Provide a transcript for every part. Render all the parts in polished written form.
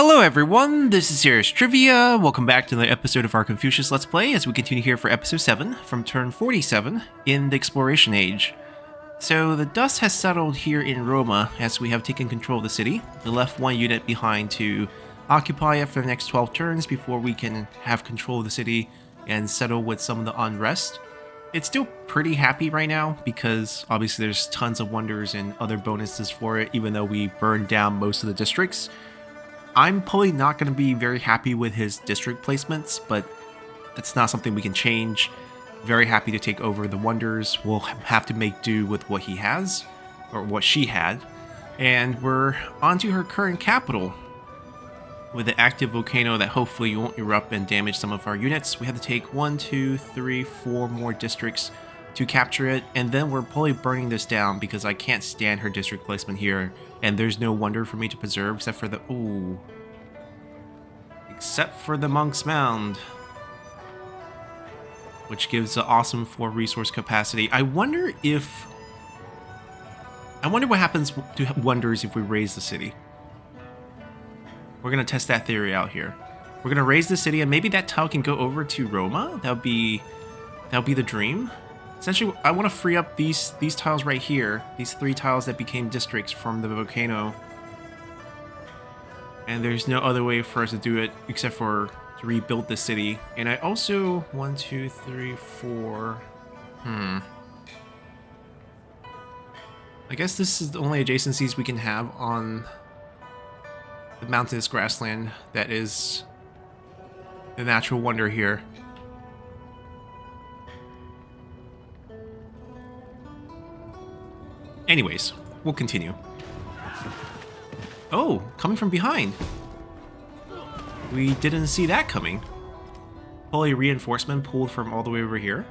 Hello everyone, this is Serious Trivia. Welcome back to the episode of our Confucius Let's Play as we continue here for episode 7 from turn 47 in the Exploration Age. So the dust has settled here in Roma as we have taken control of the city. We left one unit behind to occupy it for the next 12 turns before we can have control of the city and settle with some of the unrest. It's still pretty happy right now because obviously there's tons of wonders and other bonuses for it even though we burned down most of the districts. I'm probably not going to be very happy with his district placements, but that's not something we can change. Very happy to take over the wonders. We'll have to make do with what he has, or what she had. And we're onto her current capital. With the active volcano that hopefully won't erupt and damage some of our units, we have to take 1, 2, 3, 4 more districts to capture it, and then we're probably burning this down because I can't stand her district placement here, and there's no wonder for me to preserve except for the Monk's Mound, which gives an awesome 4 resource capacity. I wonder what happens to wonders if we raise the city. We're gonna test that theory out here. We're gonna raise the city, and maybe that tile can go over to Roma. That'll be the dream. Essentially, I want to free up these tiles right here, these 3 tiles that became districts from the volcano. And there's no other way for us to do it except for to rebuild the city. And I also 1, 2, 3, 4. I guess this is the only adjacencies we can have on the mountainous grassland that is the natural wonder here. Anyways, we'll continue. Oh, coming from behind. We didn't see that coming. Probably reinforcement pulled from all the way over here.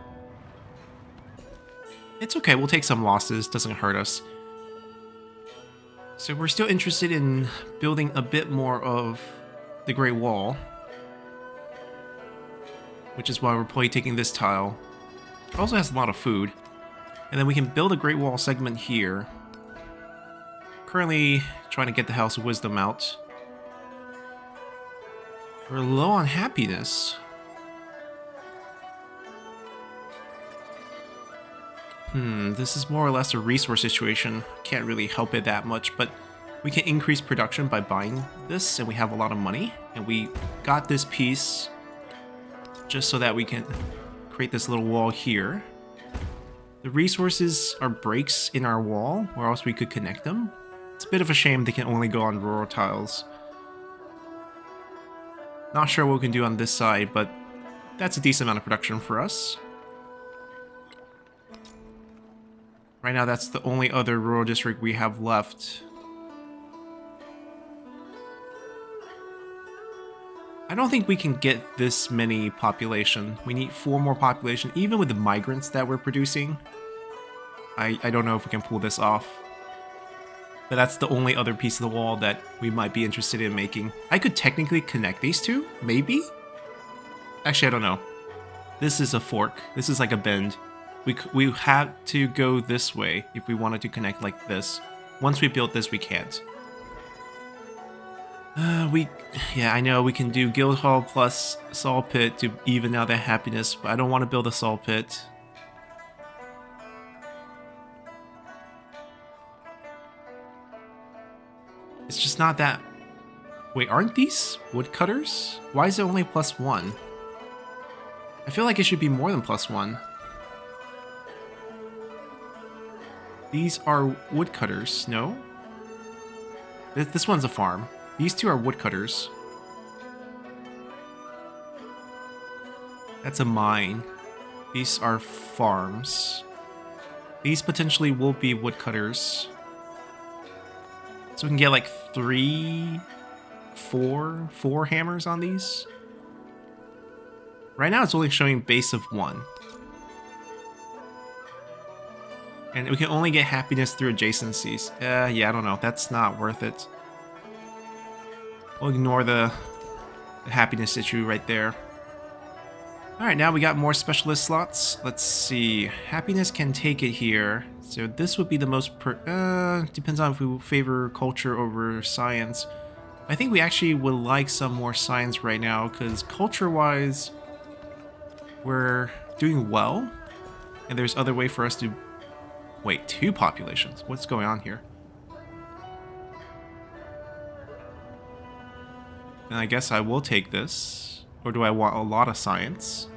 It's okay, we'll take some losses, doesn't hurt us. So we're still interested in building a bit more of the Great Wall, which is why we're probably taking this tile. It also has a lot of food. And then we can build a Great Wall segment here. Currently trying to get the House of Wisdom out. We're low on happiness. This is more or less a resource situation. Can't really help it that much, but we can increase production by buying this, and we have a lot of money. And we got this piece just so that we can create this little wall here. The resources are breaks in our wall, or else we could connect them. It's a bit of a shame they can only go on rural tiles. Not sure what we can do on this side, but that's a decent amount of production for us. Right now, that's the only other rural district we have left. I don't think we can get this many population. We need 4 more population, even with the migrants that we're producing. I don't know if we can pull this off. But that's the only other piece of the wall that we might be interested in making. I could technically connect these two, maybe? Actually, I don't know. This is a fork. This is like a bend. We had to go this way if we wanted to connect like this. Once we built this, we can't. Yeah, I know we can do Guildhall plus Saw Pit to even out their happiness, but I don't want to build a Saw Pit. It's just not that... Wait, aren't these woodcutters? Why is it only +1? I feel like it should be more than +1. These are woodcutters, no? This one's a farm. These 2 are woodcutters. That's a mine. These are farms. These potentially will be woodcutters. So we can get like 4 hammers on these. Right now it's only showing base of 1. And we can only get happiness through adjacencies. Yeah, I don't know. That's not worth it. We'll ignore the happiness issue right there. Alright, now we got more specialist slots. Let's see. Happiness can take it here. So this would be the most depends on if we favor culture over science. I think we actually would like some more science right now, because culture-wise, we're doing well, and there's other way for us to... Wait, 2 populations? What's going on here? And I guess I will take this. Or do I want a lot of science?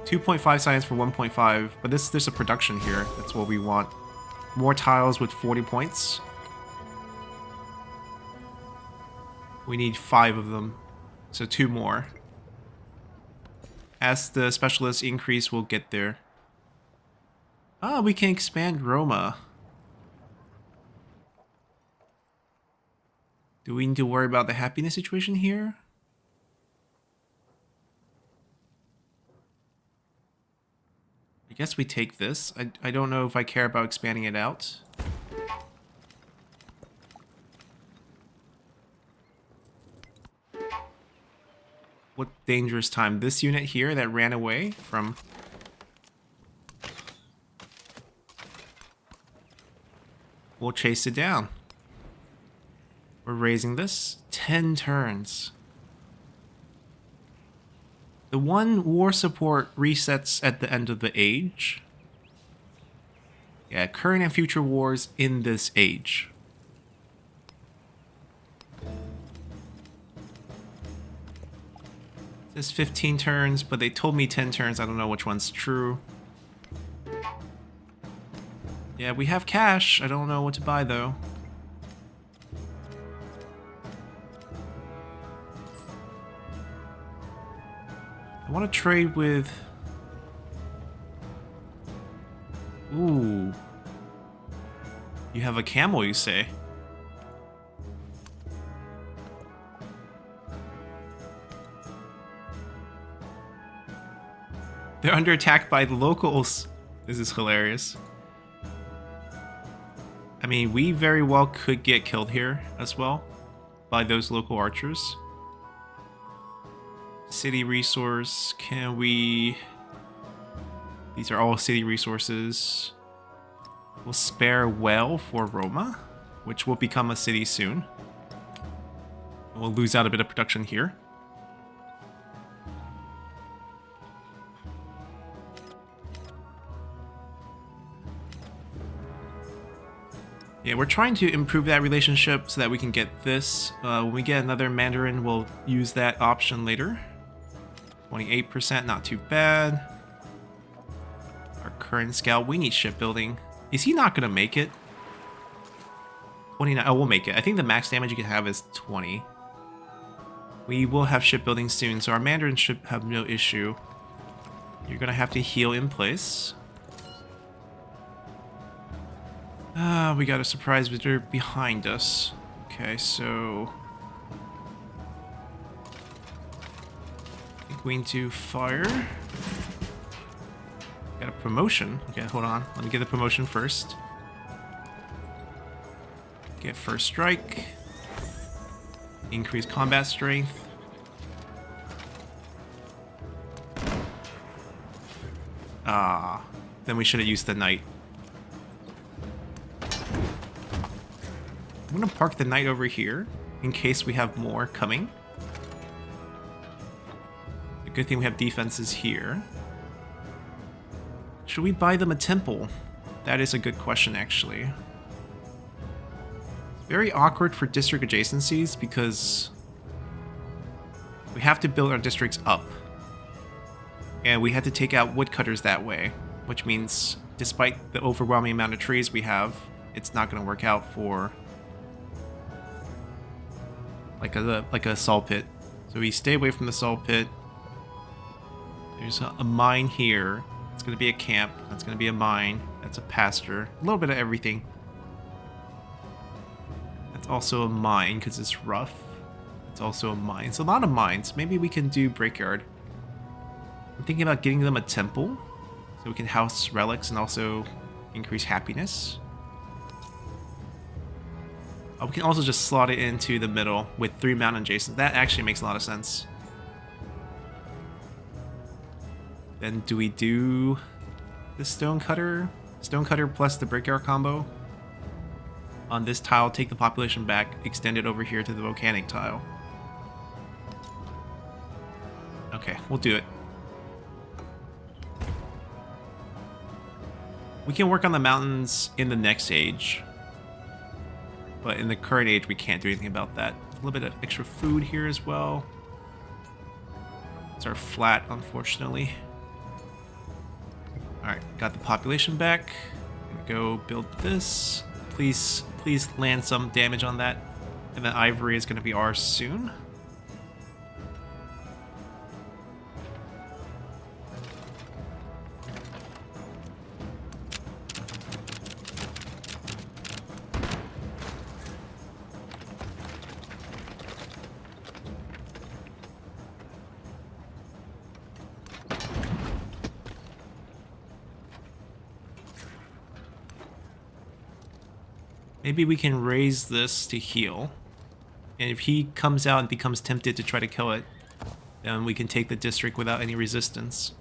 2.5 science for 1.5, but there's a production here. That's what we want. More tiles with 40 points. We need 5 of them, so 2 more. As the specialists increase, we'll get there. Ah, we can expand Roma. Do we need to worry about the happiness situation here? I guess we take this. I don't know if I care about expanding it out. What dangerous time. This unit here that ran away from... We'll chase it down. We're raising this. 10 turns. The one war support resets at the end of the age. Yeah, current and future wars in this age. It says 15 turns, but they told me 10 turns. I don't know which one's true. Yeah, we have cash. I don't know what to buy, though. I want to trade with... Ooh. You have a camel, you say? They're under attack by the locals. This is hilarious. I mean, we very well could get killed here as well by those local archers. City resource, can we... These are all city resources. We'll spare well for Roma, which will become a city soon. We'll lose out a bit of production here. Yeah, we're trying to improve that relationship so that we can get this. When we get another Mandarin, we'll use that option later. 28%, not too bad. Our current scout, we need shipbuilding. Is he not going to make it? 29, oh, we'll make it. I think the max damage you can have is 20. We will have shipbuilding soon, so our Mandarin should have no issue. You're going to have to heal in place. We got a surprise visitor behind us. Okay, so... I think we need to fire. Got a promotion. Okay, hold on. Let me get the promotion first. Get first strike. Increase combat strength. Ah, then we should have used the knight. I'm gonna park the knight over here in case we have more coming. A good thing we have defenses here. Should we buy them a temple? That is a good question, actually. It's very awkward for district adjacencies because we have to build our districts up. And we had to take out woodcutters that way, which means despite the overwhelming amount of trees we have, it's not going to work out for like a salt pit. So we stay away from the salt pit. There's a mine here. It's going to be a camp. That's going to be a mine. That's a pasture. A little bit of everything. That's also a mine because it's rough. It's also a mine. It's a lot of mines. Maybe we can do Brickyard. I'm thinking about getting them a temple so we can house relics and also increase happiness. We can also just slot it into the middle with 3 mountain adjacent. That actually makes a lot of sense. Then do we do the stone cutter? Stone cutter plus the brickyard combo? on this tile, take the population back, extend it over here to the volcanic tile. Okay, we'll do it. We can work on the mountains in the next age. But in the current age, we can't do anything about that. A little bit of extra food here as well. It's our flat, unfortunately. Alright, got the population back. Gonna go build this. Please land some damage on that. And then ivory is gonna be ours soon. Maybe we can raise this to heal. And if he comes out and becomes tempted to try to kill it, then we can take the district without any resistance.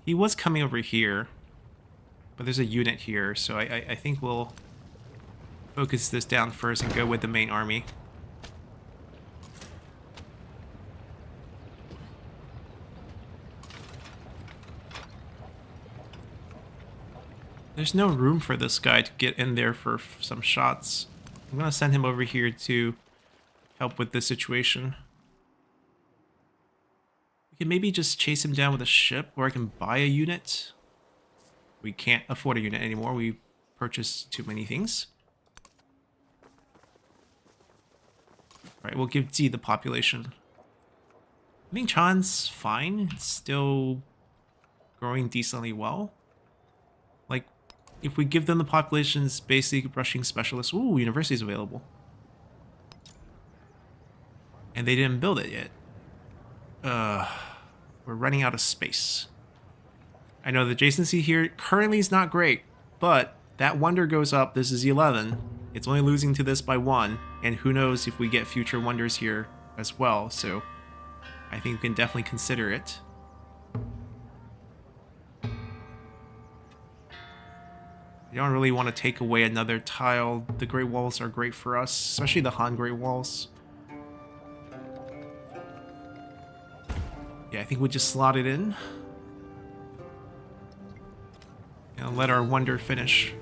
He was coming over here, but there's a unit here, so I think we'll focus this down first and go with the main army. There's no room for this guy to get in there for some shots. I'm gonna send him over here to help with this situation. We can maybe just chase him down with a ship, or I can buy a unit. We can't afford a unit anymore. We purchased too many things. Alright, we'll give Z the population. I think Chan's fine. It's still growing decently well. Like, if we give them the population's basic brushing specialists, ooh, university's available. And they didn't build it yet. We're running out of space. I know the adjacency here currently is not great, but that wonder goes up. This is 11. It's only losing to this by 1, and who knows if we get future wonders here as well, so I think we can definitely consider it. I don't really want to take away another tile. The Great Walls are great for us, especially the Han Great Walls. Yeah, I think we just slot it in. And let our wonder finish.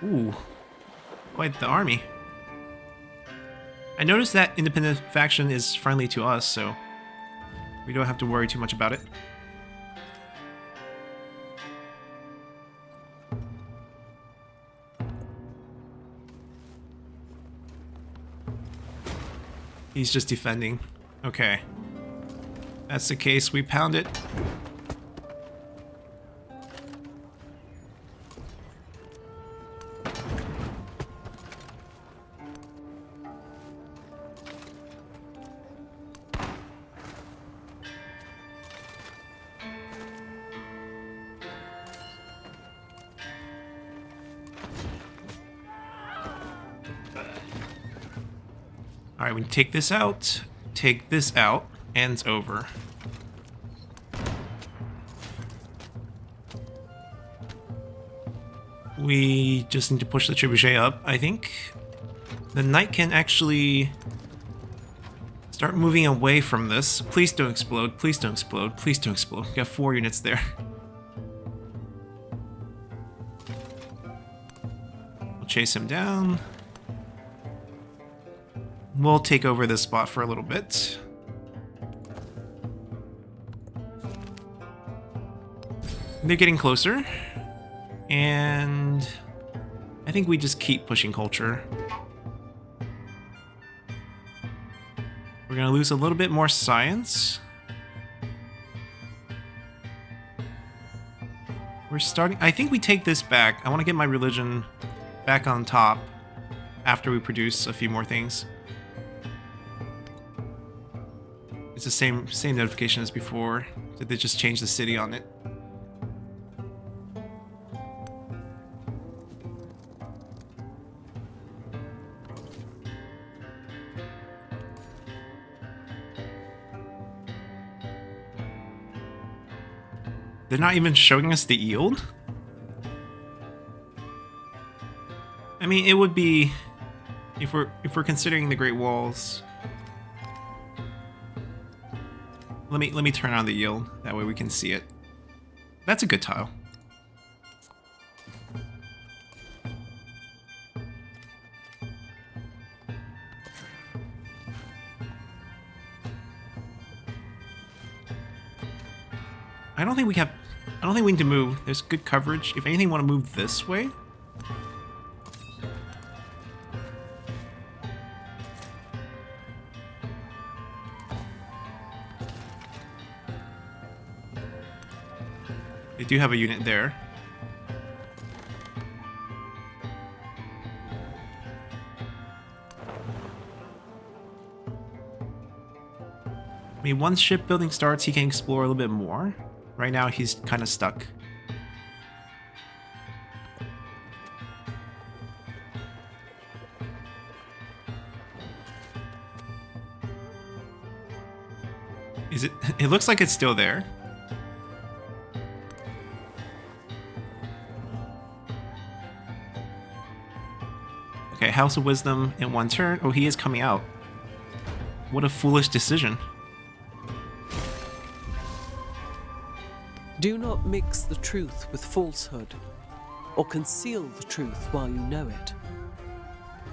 Ooh, quite the army. I noticed that independent faction is friendly to us, so we don't have to worry too much about it. He's just defending. Okay. That's the case, we pound it. Alright, we take this out, and it's over. We just need to push the trebuchet up, I think. The knight can actually start moving away from this. Please don't explode, please don't explode, please don't explode. We got 4 units there. We'll chase him down. We'll take over this spot for a little bit. They're getting closer. And I think we just keep pushing culture. We're gonna lose a little bit more science. We're starting, I think we take this back. I want to get my religion back on top after we produce a few more things. It's the same notification as before. Did they just change the city on it? They're not even showing us the yield? I mean, it would be if we're considering the Great Walls. Let me turn on the yield. That way we can see it. That's a good tile. I don't think we need to move. There's good coverage. If anything, want to move this way. They do have a unit there. I mean, once shipbuilding starts, he can explore a little bit more. Right now, he's kind of stuck. Is it? It looks like it's still there. Okay, House of Wisdom in one turn. Oh, he is coming out. What a foolish decision. Do not mix the truth with falsehood, or conceal the truth while you know it.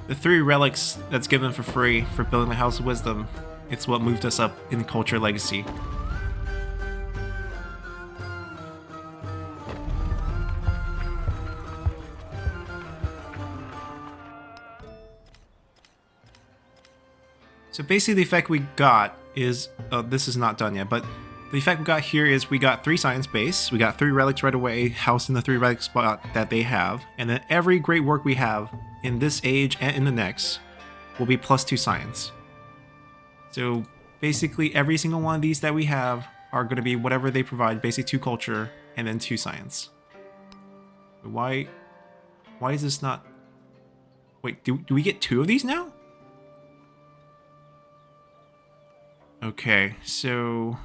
The 3 relics that's given for free for building the House of Wisdom, it's what moved us up in culture legacy. So basically the effect we got is, this is not done yet, but the effect we got here is we got 3 science base, we got 3 relics right away, house in the 3 relic spot that they have, and then every great work we have in this age and in the next will be +2 science. So basically every single one of these that we have are going to be whatever they provide, basically 2 culture and then 2 science. Why is this not... Wait, do we get 2 of these now? Okay, so...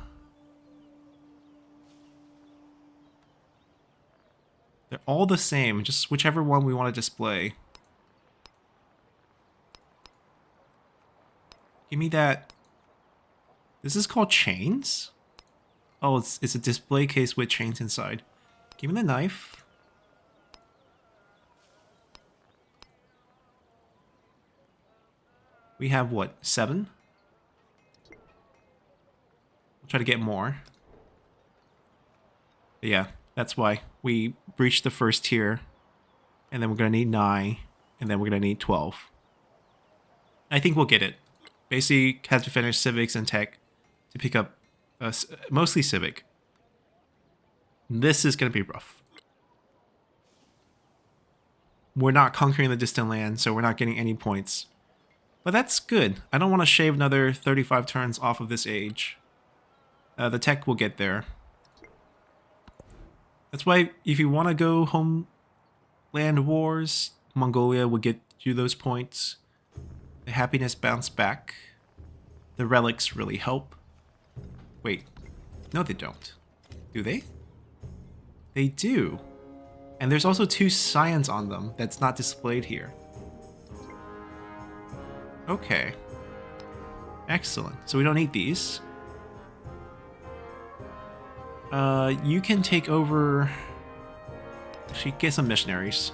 They're all the same, just whichever one we want to display. Give me that. This is called chains? Oh, it's a display case with chains inside. Give me the knife. We have what, 7? We'll try to get more. But yeah, that's why we breached the first tier, and then we're going to need 9, and then we're going to need 12. I think we'll get it. Basically, have to finish civics and tech to pick up mostly civic. This is going to be rough. We're not conquering the distant land, so we're not getting any points. But that's good. I don't want to shave another 35 turns off of this age. The tech will get there. That's why if you want to go homeland wars, Mongolia will get you those points. The happiness bounce back. The relics really help. Wait, no they don't. Do they? They do. And there's also 2 science on them that's not displayed here. Okay. Excellent. So we don't need these. You can take over... Actually, get some missionaries.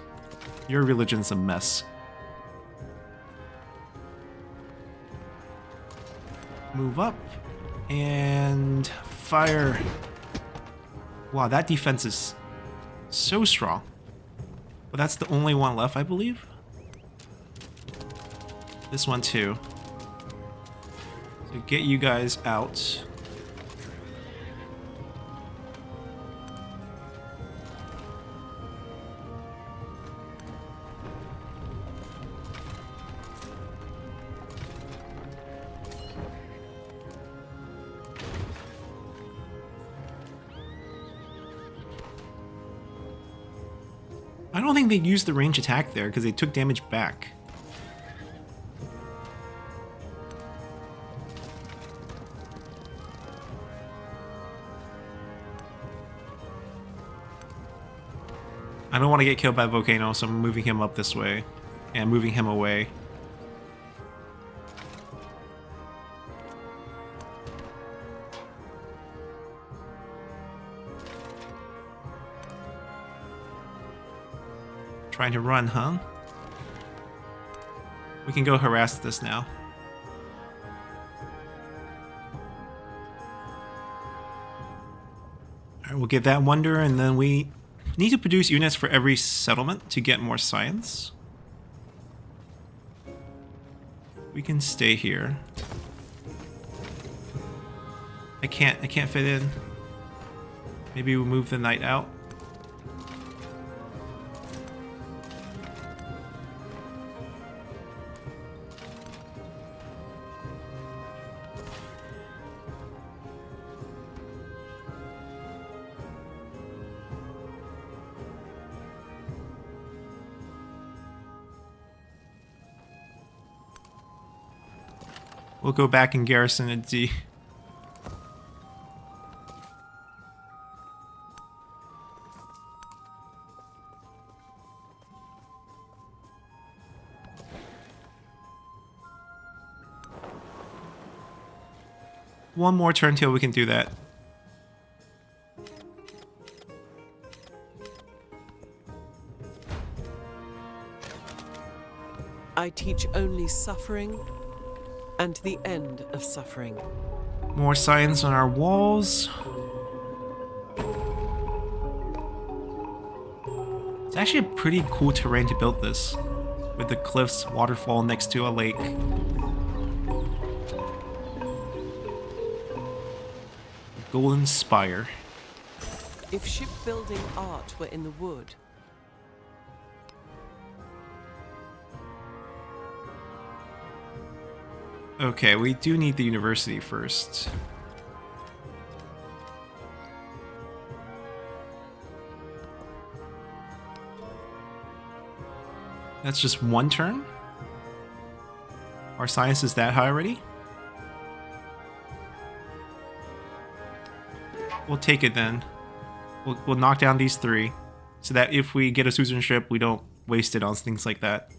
Your religion's a mess. Move up. And fire. Wow, that defense is so strong. But that's the only one left, I believe. This one too. So get you guys out. I don't think they used the range attack there because they took damage back. I don't want to get killed by a volcano, so I'm moving him up this way and moving him away. Trying to run, huh? We can go harass this now. Alright, we'll get that wonder, and then we need to produce units for every settlement to get more science. We can stay here. I can't fit in. Maybe we'll move the knight out. We'll go back and garrison at D. One more turn till we can do that. I teach only suffering and the end of suffering. More science on our walls. It's actually a pretty cool terrain to build this, with the cliffs, waterfall next to a lake. Golden Spire. If shipbuilding art were in the wood, Okay, we do need the university first. That's just one turn? Our science is that high already? We'll take it then. We'll knock down these three, so that if we get a citizenship, we don't waste it on things like that.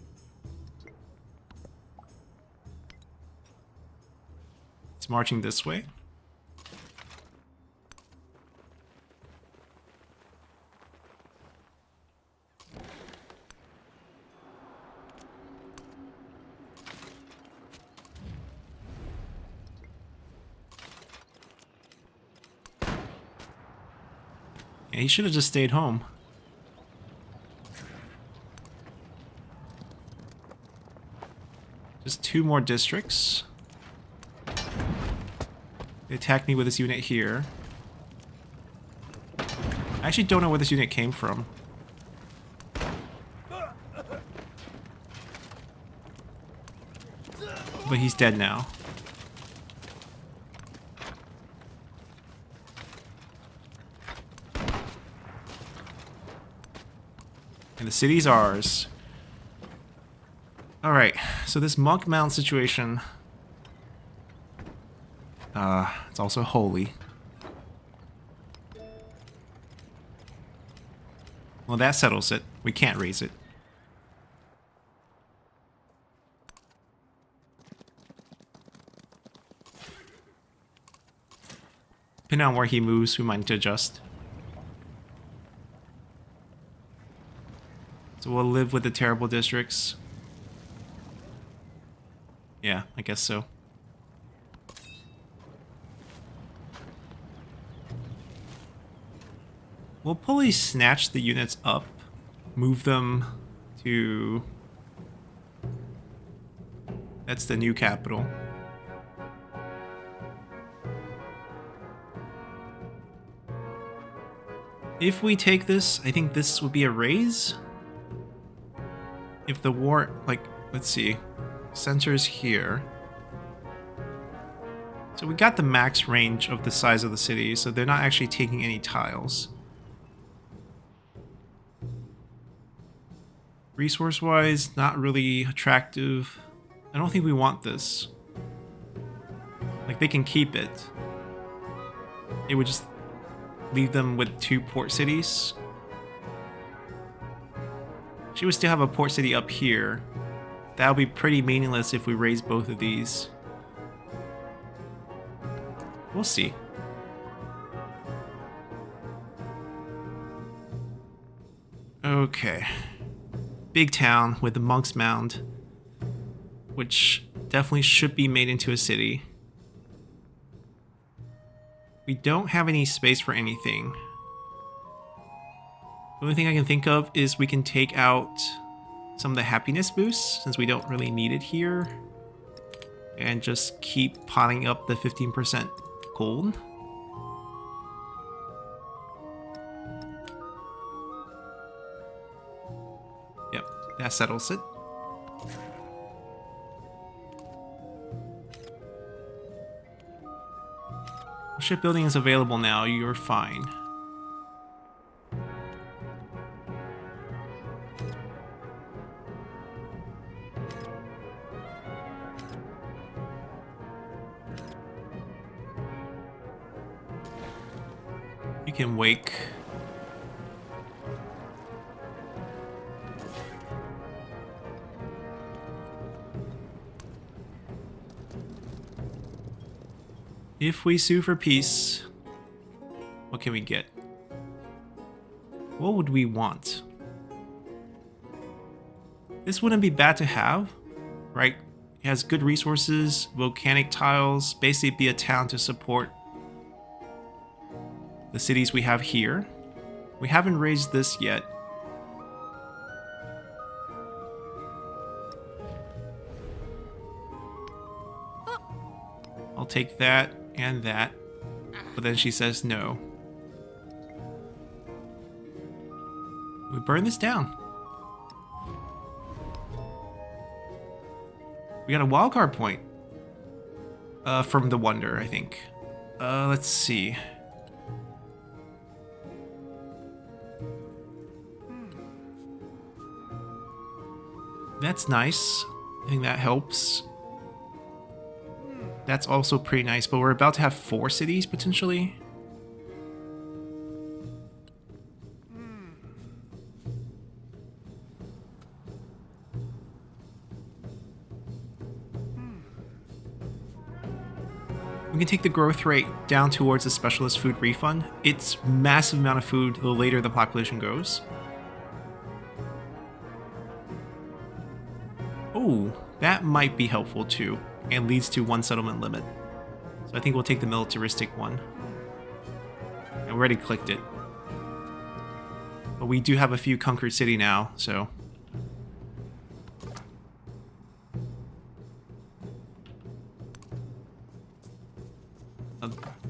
Marching this way. Yeah, he should have just stayed home. Just 2 more districts. They attacked me with this unit here. I actually don't know where this unit came from. But he's dead now. And the city's ours. Alright, so this Monk Mound situation... it's also holy. Well, that settles it. We can't raise it. Depending on where he moves, we might need to adjust. So we'll live with the terrible districts. Yeah, I guess so. We'll probably snatch the units up, move them to... That's the new capital. If we take this, I think this would be a raise. If the war, like, let's see, centers here. So we got the max range of the size of the city, so they're not actually taking any tiles. Resource-wise, not really attractive. I don't think we want this. Like, they can keep it. It would just leave them with 2 port cities. She would still have a port city up here. That'll be pretty meaningless if we raise both of these. We'll see. Okay. Big town with the Monk's Mound, which definitely should be made into a city. We don't have any space for anything. The only thing I can think of is we can take out some of the happiness boosts, since we don't really need it here, and just keep piling up the 15% gold. Yep, that settles it. Shipbuilding is available now, you're fine. You can wake. If we sue for peace, what can we get? What would we want? This wouldn't be bad to have, right? It has good resources, volcanic tiles, basically be a town to support the cities we have here. We haven't raised this yet. I'll take that and that, but then she says no. We burn this down. We got a wildcard point from the Wonder, I think. Let's see. That's nice. I think that helps. That's also pretty nice, but we're about to have 4 cities potentially. We can take the growth rate down towards the specialist food refund. It's massive amount of food the later the population goes. Oh, that might be helpful too, and leads to 1 settlement limit. So I think we'll take the militaristic one. And we already clicked it. But we do have a few conquered city now, so.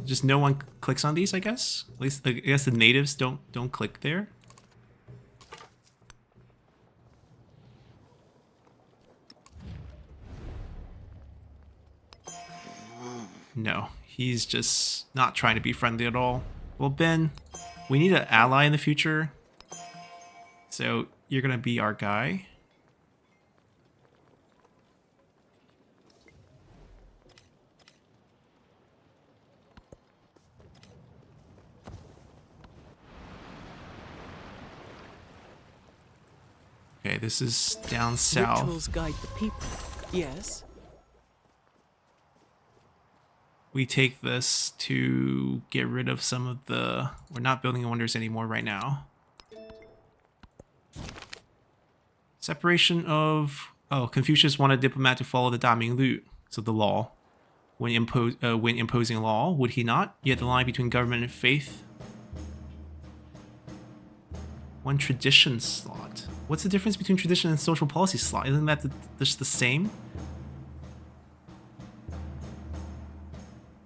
Just no one clicks on these, I guess? At least I guess the natives don't click there. No, he's just not trying to be friendly at all. Well, Ben, we need an ally in the future. So you're gonna be our guy. Okay, this is down south. Rituals guide the people. Yes. We take this to get rid of some of the... We're not building wonders anymore right now. Separation of... Oh, Confucius wanted a diplomat to follow the Daming Lu, so the law. When imposing law, would he not? Yet the line between government and faith. 1 tradition slot. What's the difference between tradition and social policy slot? Isn't that just the same?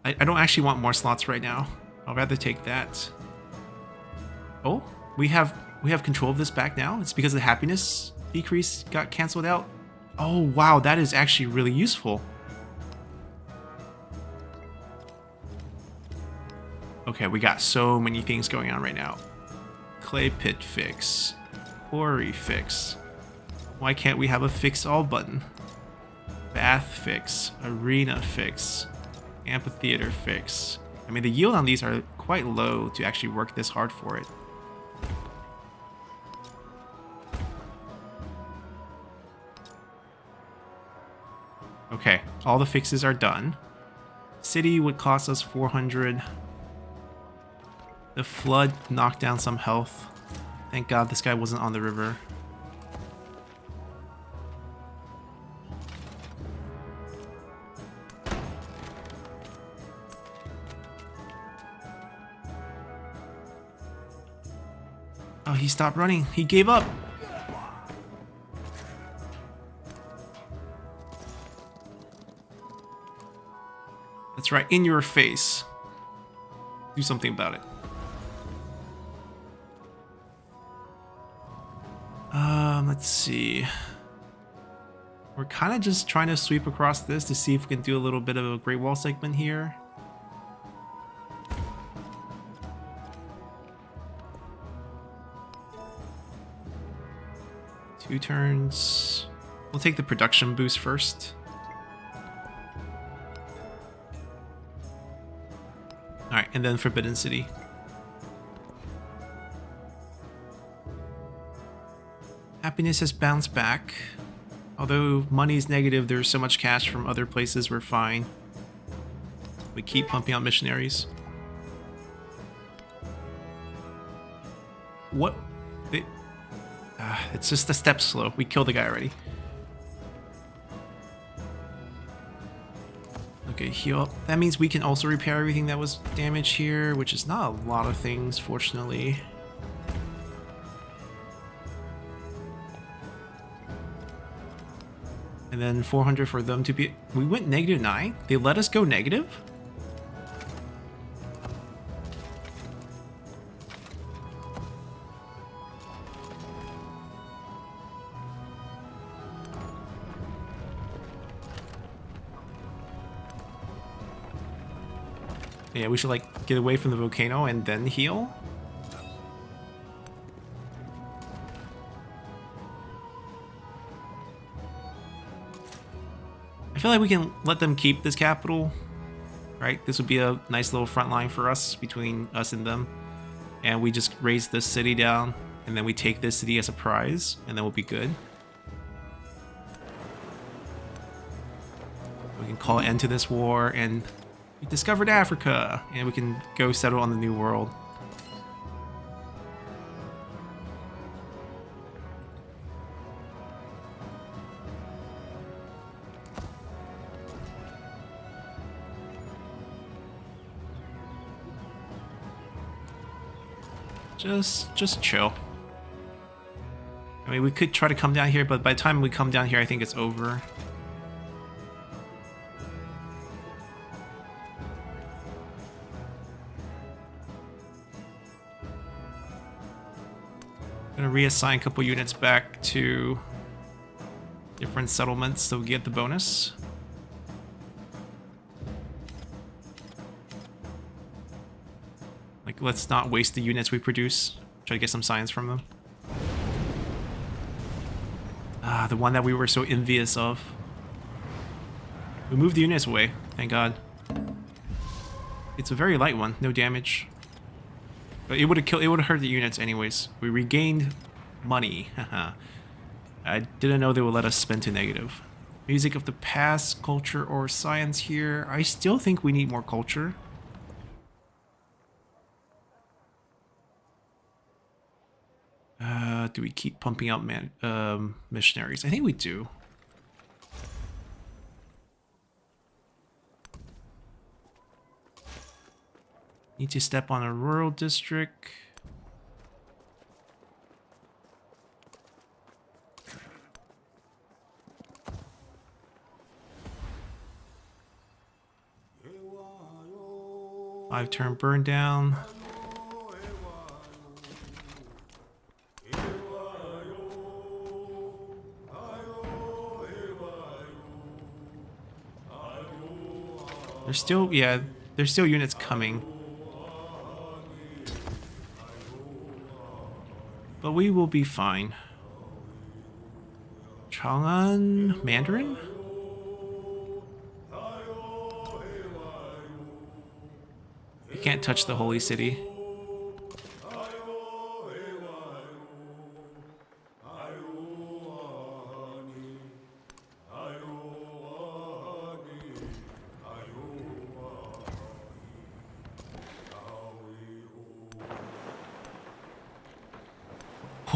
I don't actually want more slots right now. I'll rather take that. Oh, we have control of this back now? It's because the happiness decrease got canceled out? Oh, wow, that is actually really useful. Okay, we got so many things going on right now. Clay pit fix. Quarry fix. Why can't we have a fix all button? Bath fix. Arena fix. Amphitheater fix. I mean, the yield on these are quite low to actually work this hard for it. Okay, all the fixes are done. City would cost us 400. The flood knocked down some health. Thank God this guy wasn't on the river. Oh, he stopped running. He gave up. That's right, in your face. Do something about it. Let's see. We're kind of just trying to sweep across this to see if we can do a little bit of a Great Wall segment here. Two turns. We'll take the production boost first. Alright, and then Forbidden City. Happiness has bounced back. Although money is negative, there's so much cash from other places, we're fine. We keep pumping out missionaries. What? It's just a step slow. We killed the guy already. Okay, heal. That means we can also repair everything that was damaged here, which is not a lot of things, fortunately. And then 400 for them to be... We went -9? They let us go negative? Yeah, we should like get away from the volcano and then heal. I feel like we can let them keep this capital, right? This would be a nice little front line for us, between us and them. And we just raise this city down, and then we take this city as a prize, and then we'll be good. We can call an end to this war, and we discovered Africa, and we can go settle on the New World. Just chill. I mean, we could try to come down here, but by the time we come down here, I think it's over. I'm gonna reassign a couple units back to different settlements so we get the bonus. Like, let's not waste the units we produce. Try to get some science from them. Ah, the one that we were so envious of. We moved the units away, thank God. It's a very light one, no damage. But it would have killed. It would have hurt the units anyways. We regained money. I didn't know they would let us spend to negative. Music of the past, culture or science here. I still think we need more culture. Do we keep pumping out missionaries? I think we do. Need to step on a rural district. Five-turn burn down. There's still, yeah, there's still units coming. But we will be fine. Chang'an Mandarin? You can't touch the holy city.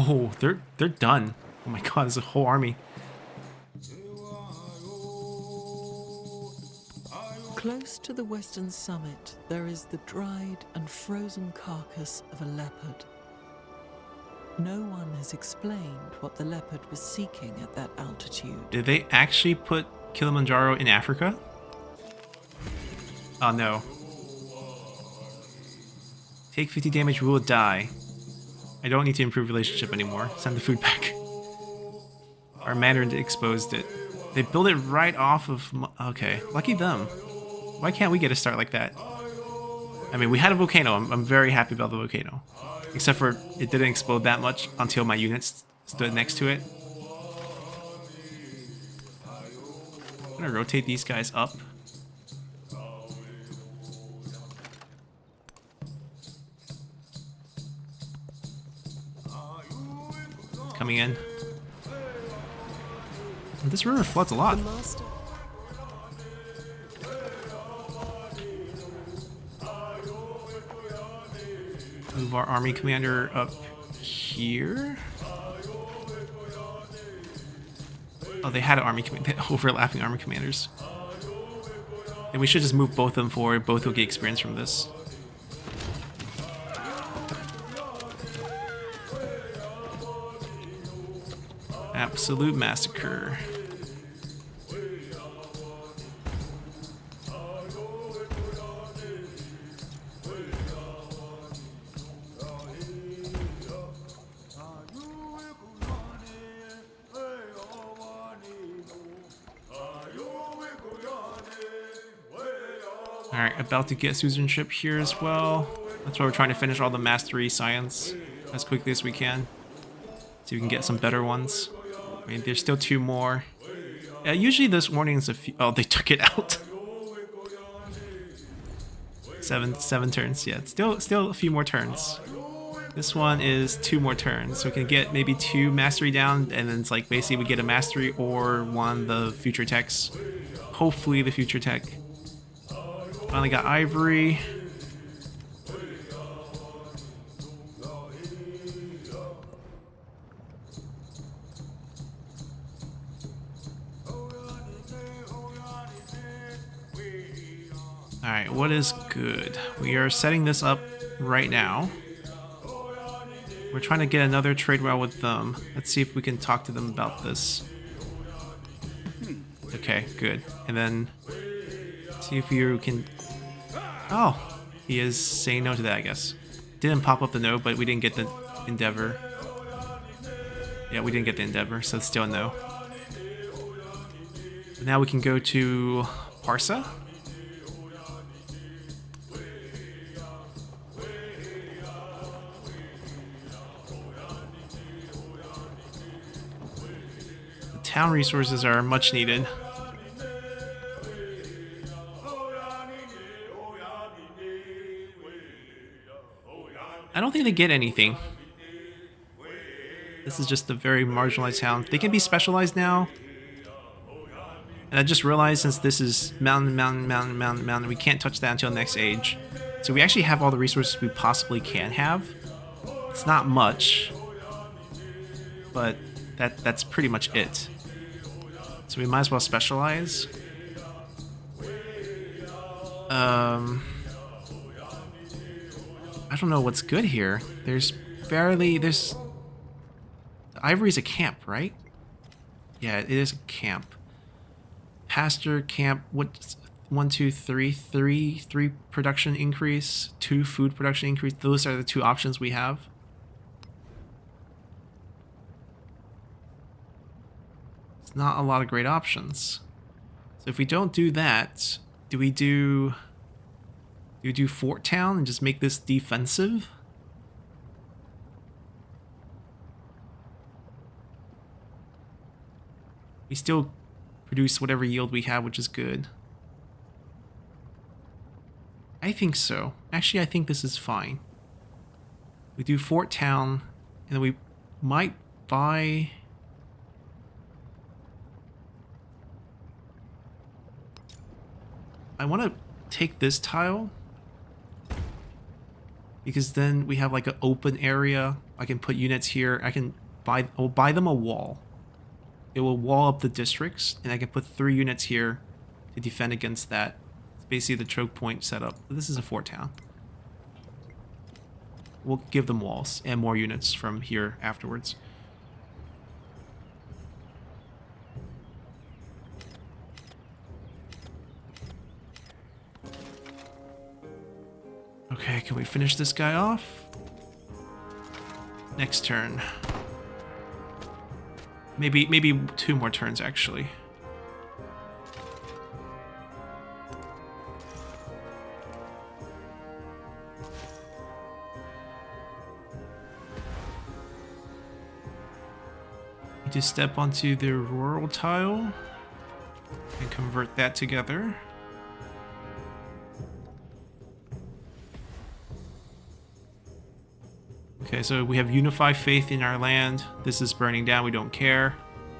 Oh, they're done. Oh my god, there's a whole army. Close to the western summit, there is the dried and frozen carcass of a leopard. No one has explained what the leopard was seeking at that altitude. Did they actually put Kilimanjaro in Africa? Oh no. Take 50 damage, we will die. I don't need to improve relationship anymore. Send the food back. Our Mandarin exposed it. They built it right off of... Okay, lucky them. Why can't we get a start like that? I mean, we had a volcano. I'm very happy about the volcano. Except for it didn't explode that much until my units stood next to it. I'm gonna rotate these guys up. Coming in. This river floods a lot. The master. Move our army commander up here. Oh, they had an army commander, overlapping army commanders. And we should just move both of them forward. Both will get experience from this. Absolute massacre. Alright, about to get citizenship here as well. That's why we're trying to finish all the mastery science as quickly as we can. So we can get some better ones. I mean, there's still 2 more. Usually this warning's a few... Oh, they took it out. Seven turns. Yeah, still a few more turns. This one is 2 more turns. So we can get maybe 2 mastery down, and then it's like basically we get a mastery or one the future techs. Hopefully the future tech. Finally got ivory. Alright, what is good? We are setting this up right now. We're trying to get another trade route with them. Let's see if we can talk to them about this. Okay, good. And then see if you can... Oh, he is saying no to that, I guess. Didn't pop up the no, but we didn't get the endeavor. Yeah, we didn't get the endeavor, so it's still a no. But now we can go to Parsa. The town resources are much needed. I don't think they get anything. This is just a very marginalized town. They can be specialized now. And I just realized since this is mountain, we can't touch that until next age. So we actually have all the resources we possibly can have. It's not much, but that's pretty much it. So we might as well specialize. I don't know what's good here. There's Ivory's a camp, right? Yeah, it is a camp. Pasture camp, what, 1, 2, 3, 3 production increase, 2 food production increase. Those are the 2 options we have. It's not a lot of great options. So if we don't do that, do we do Fort Town and just make this defensive? We still produce whatever yield we have, which is good. I think so. Actually, I think this is fine. We do Fort Town, and then we might buy... I want to take this tile because then we have like an open area. I can put units here. I'll buy them a wall. It will wall up the districts, and I can put 3 units here to defend against that. It's basically the choke point setup. This is a fort town. We'll give them walls and more units from here afterwards. Okay, can we finish this guy off? Next turn. Maybe 2 more turns, actually. You just step onto the rural tile and convert that together. Okay, so we have unify faith in our land. This is burning down, we don't care.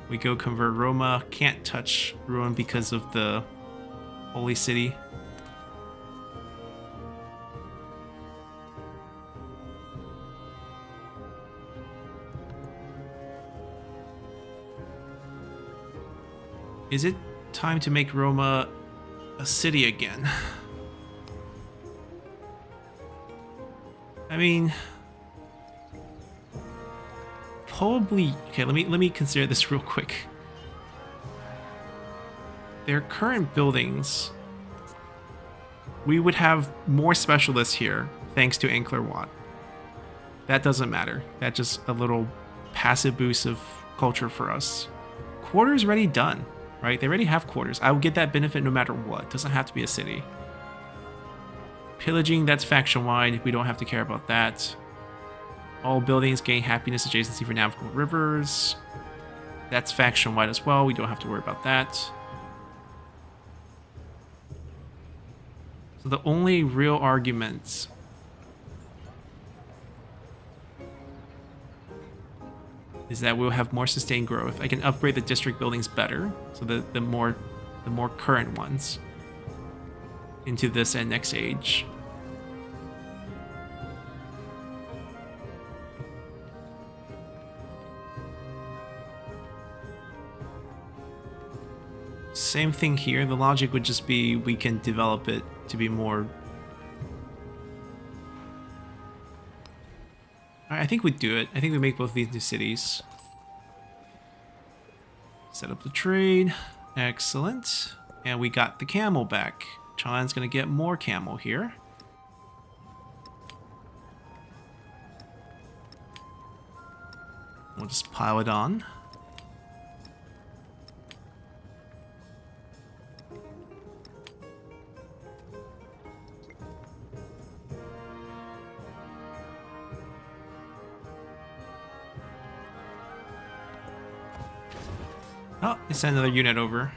We go convert Roma. Can't touch ruin because of the holy city. Is it time to make Roma a city again? I mean, probably. Okay, let me consider this real quick. Their current buildings, we would have more specialists here thanks to Ankler Watt. That doesn't matter. That's just a little passive boost of culture for us. Quarters already done, right? They already have quarters. I will get that benefit no matter what. Doesn't have to be a city. Pillaging, that's faction-wide. We don't have to care about that. All buildings gain happiness adjacency for navigable rivers. That's faction-wide as well. We don't have to worry about that. So the only real arguments is that we'll have more sustained growth. I can upgrade the district buildings better, so the more current ones into this and next age. Same thing here. The logic would just be we can develop it to be more. I think we'd do it. I think we make both these new cities. Set up the trade. Excellent. And we got the camel back. Chan's gonna get more camel here. We'll just pile it on. Oh, let's send another unit over.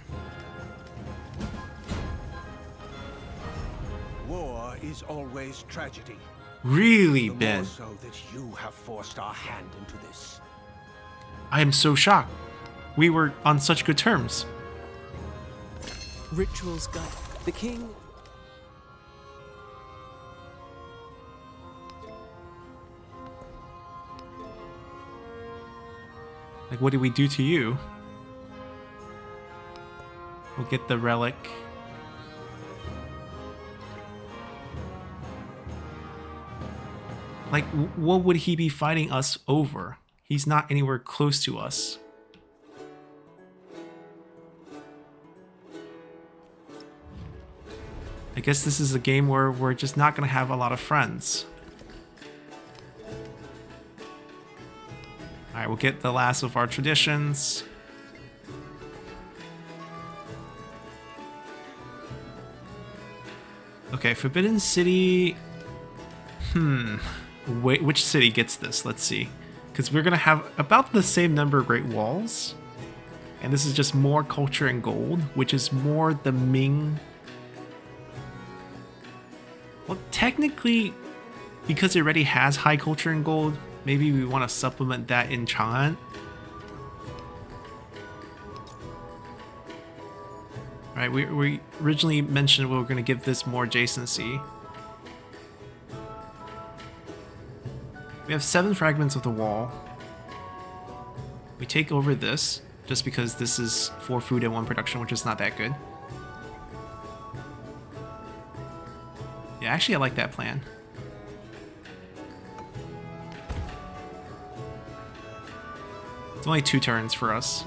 War is always tragedy. Really, The Ben? more so that you have forced our hand into this. I am so shocked. We were on such good terms. Rituals guide the king. Like, what did we do to you? We'll get the relic. Like, what would he be fighting us over? He's not anywhere close to us. I guess this is a game where we're just not going to have a lot of friends. Alright, we'll get the last of our traditions. Okay, Forbidden City. Wait, which city gets this? Let's see. Because we're going to have about the same number of Great Walls. And this is just more culture and gold, which is more the Ming. Well, technically, because it already has high culture and gold, maybe we want to supplement that in Chang'an. Right, we originally mentioned we were going to give this more adjacency. We have 7 fragments of the wall. We take over this, just because this is 4 food and 1 production, which is not that good. Yeah, actually I like that plan. It's only 2 turns for us.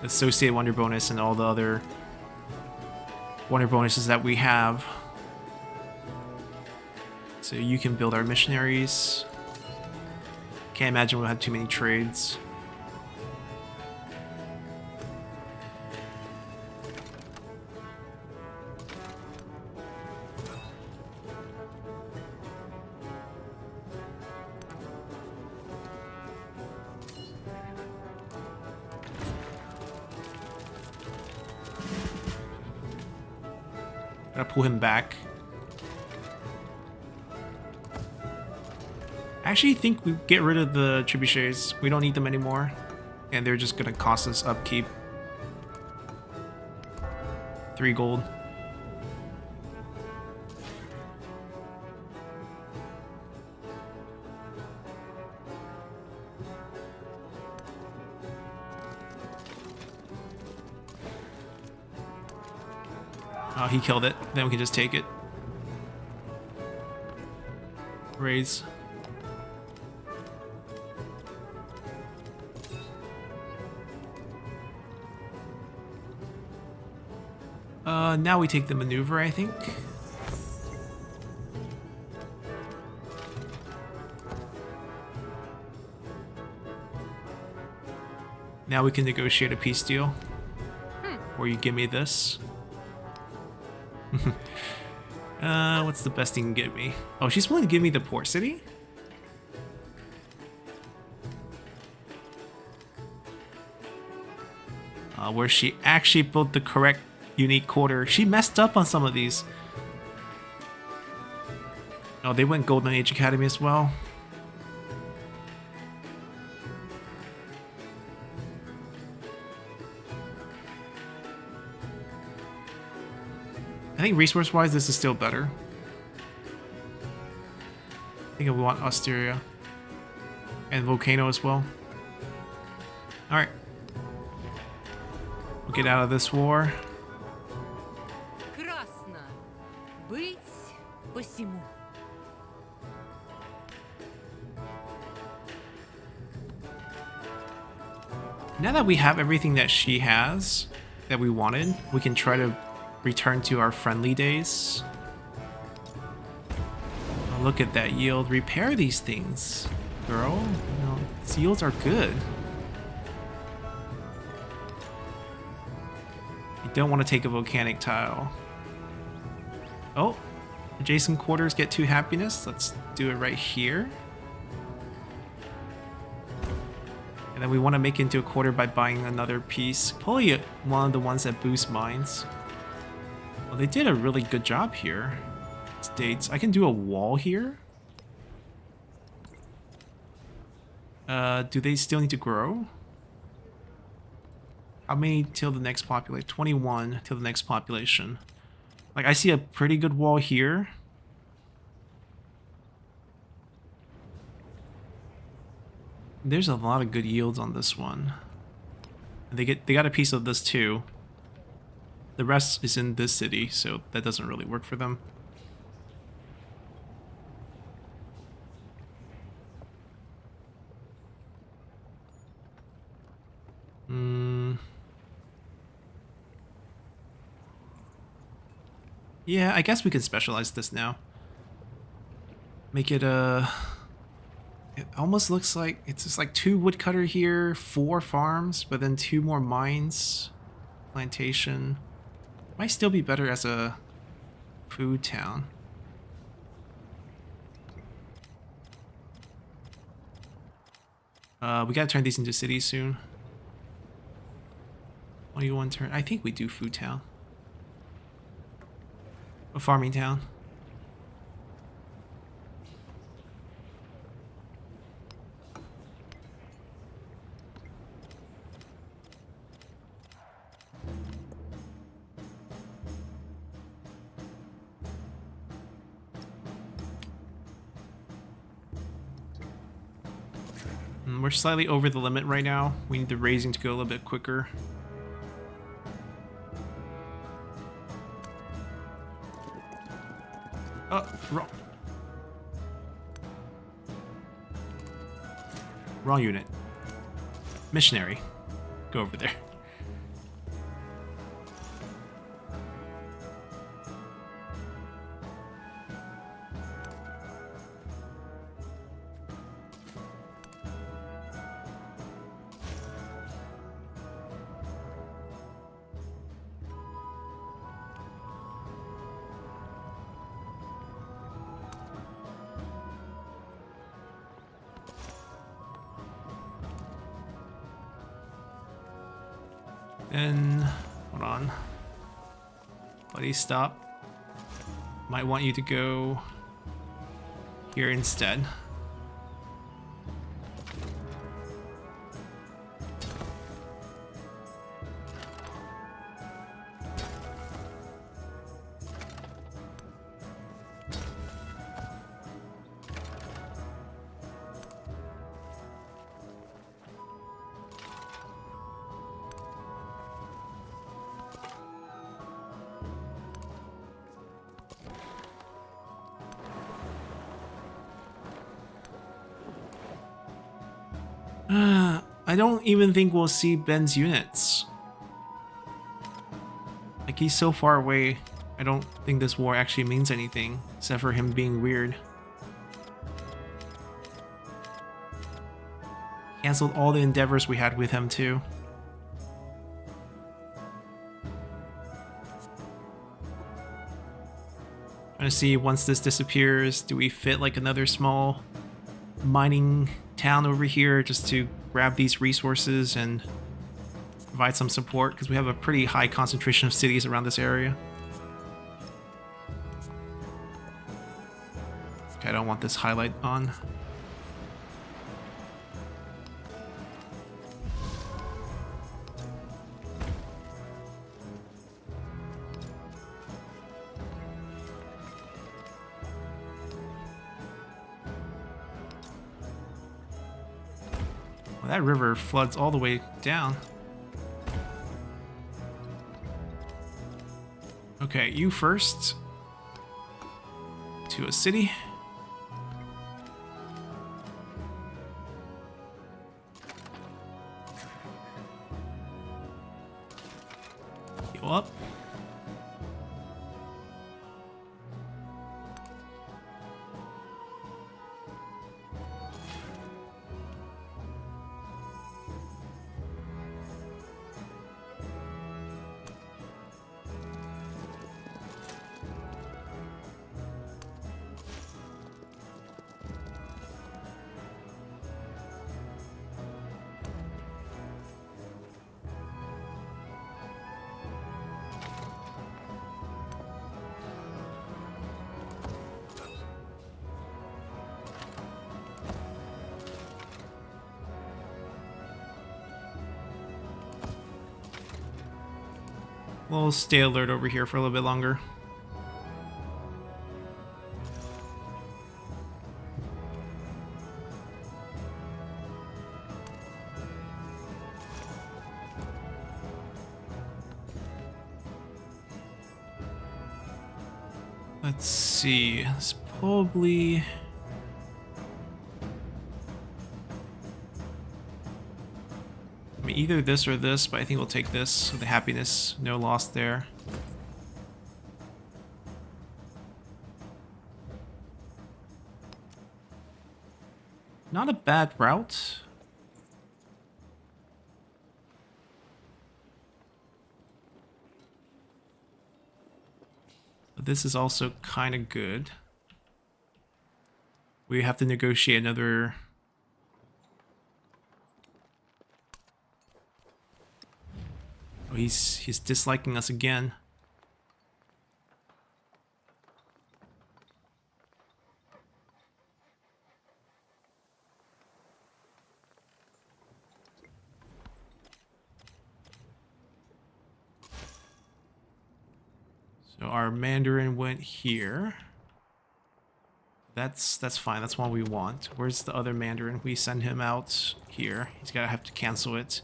Associate wonder bonus and all the other wonder bonuses that we have. So you can build our missionaries. Can't imagine we'll have too many trades. Gotta pull him back. I actually think we get rid of the trebuchets. We don't need them anymore. And they're just gonna cost us upkeep. 3 gold. Oh, he killed it. Then we can just take it. Raise. Now we take the maneuver, I think. Now we can negotiate a peace deal. Or you give me this. What's the best thing you can give me? Oh, she's willing to give me the port city? Where she actually built the correct unique quarter. She messed up on some of these. Oh, they went Golden Age Academy as well. I think resource-wise, this is still better. I think we want Osteria. And Volcano as well. Alright. We'll get out of this war. Now that we have everything that she has, that we wanted, we can try to return to our friendly days. Oh, look at that yield. Repair these things, girl. You know, these yields are good. You don't want to take a volcanic tile. Oh, adjacent quarters get 2 happiness. Let's do it right here. And then we want to make it into a quarter by buying another piece. Probably one of the ones that boost mines. Well, they did a really good job here. States. I can do a wall here. Do they still need to grow? How many till the next population? 21 till the next population. Like, I see a pretty good wall here. There's a lot of good yields on this one. And they got a piece of this too. The rest is in this city, so that doesn't really work for them. Yeah, I guess we can specialize this now. Make it a... It almost looks like it's just like 2 woodcutter here, 4 farms, but then 2 more mines, plantation. Might still be better as a food town. We gotta turn these into cities soon. 21 turn. I think we do food town. A farming town. We're slightly over the limit right now. We need the raising to go a little bit quicker. Oh, wrong. Wrong unit. Missionary. Go over there. And hold on. Buddy, stop. Might want you to go here instead. I don't even think we'll see Ben's units. Like, he's so far away, I don't think this war actually means anything, except for him being weird. Cancelled all the endeavors we had with him, too. Trying to see, once this disappears, do we fit like another small mining town over here just to grab these resources and provide some support, because we have a pretty high concentration of cities around this area. Okay, I don't want this highlight on. That river floods all the way down. Okay, you first. To a city. Heal up. We'll stay alert over here for a little bit longer. Let's see. It's probably... I mean, either this or this, but I think we'll take this with the happiness. No loss there. Not a bad route. But this is also kind of good. We have to negotiate another... Oh, he's disliking us again. So our Mandarin went here. That's fine. That's what we want. Where's the other Mandarin? We send him out here. He's gotta have to cancel it.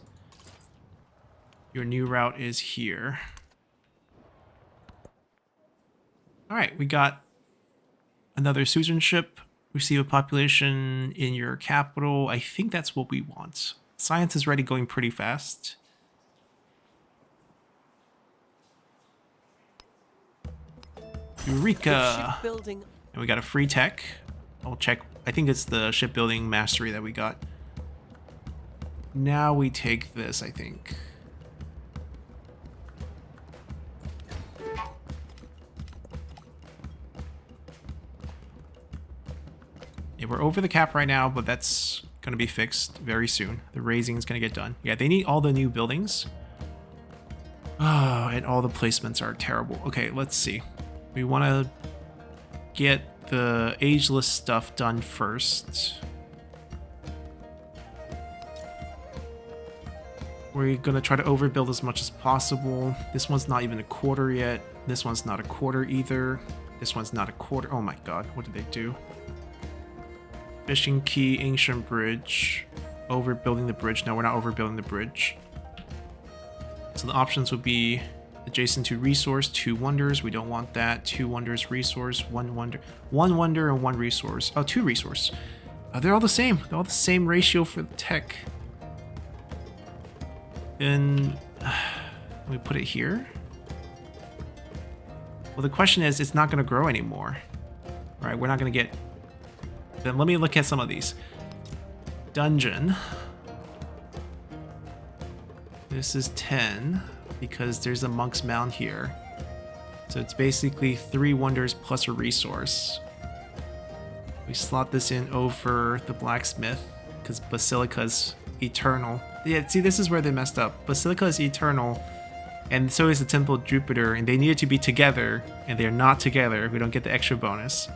Your new route is here. Alright, we got another suzerainship. Receive a population in your capital. I think that's what we want. Science is already going pretty fast. Eureka! Shipbuilding. And we got a free tech. I'll check. I think it's the shipbuilding mastery that we got. Now we take this, I think. Yeah, we're over the cap right now, but that's going to be fixed very soon. The raising is going to get done. Yeah, they need all the new buildings. Oh, and all the placements are terrible. Okay, let's see. We want to get the ageless stuff done first. We're going to try to overbuild as much as possible. This one's not even a quarter yet. This one's not a quarter either. This one's not a quarter. Oh my god, what did they do? Fishing Key, Ancient Bridge. Overbuilding the bridge. No, we're not overbuilding the bridge. So the options would be adjacent to resource, 2 wonders. We don't want that. 2 wonders, resource, 1 wonder. 1 wonder and 1 resource. Oh, 2 resource. They're all the same. They're all the same ratio for the tech. Then we put it here. Well, the question is, it's not going to grow anymore. Right? We're not going to get... Then let me look at some of these. Dungeon. This is 10 because there's a Monk's Mound here. So it's basically 3 wonders plus a resource. We slot this in over the blacksmith because Basilica's eternal. Yeah, see, this is where they messed up. Basilica is eternal, and so is the Temple of Jupiter, and they needed to be together, and they're not together. We don't get the extra bonus.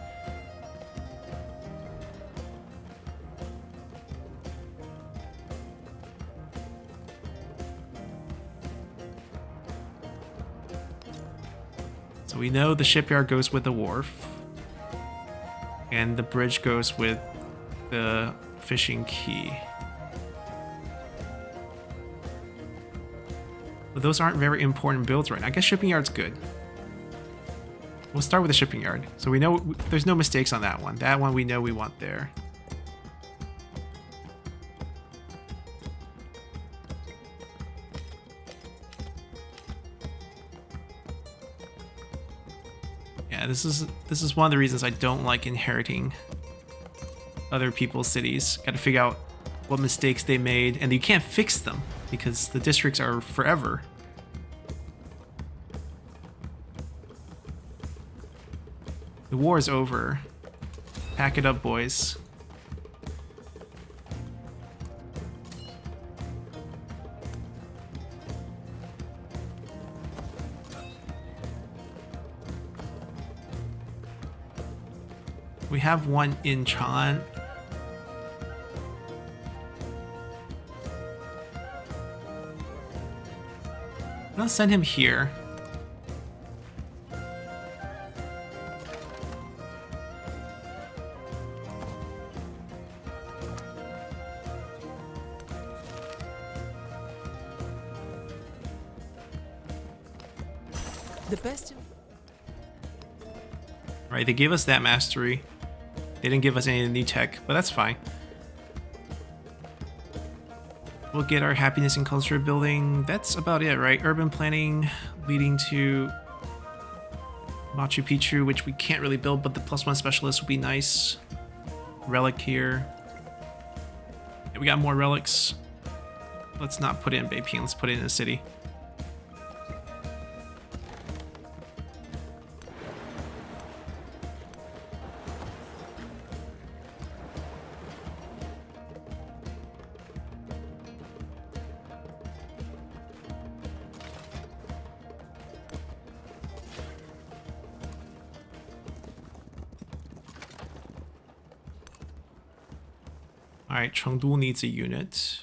So we know the shipyard goes with the wharf, and the bridge goes with the fishing key. But those aren't very important builds right now. I guess shipping yard's good. We'll start with the shipping yard. So we know there's no mistakes on that one. That one we know we want there. Yeah, this is one of the reasons I don't like inheriting other people's cities. Got to figure out what mistakes they made, and you can't fix them because the districts are forever. The war is over. Pack it up, boys. We have one in Chan. Let's send him here. The best. Right, they gave us that mastery. They didn't give us any of the new tech, but that's fine. We'll get our happiness and culture building. That's about it, right? Urban planning leading to Machu Picchu, which we can't really build, but the +1 specialist would be nice. Relic here. Yeah, we got more relics. Let's not put it in Beiping, let's put it in a city. Alright, Chengdu needs a unit.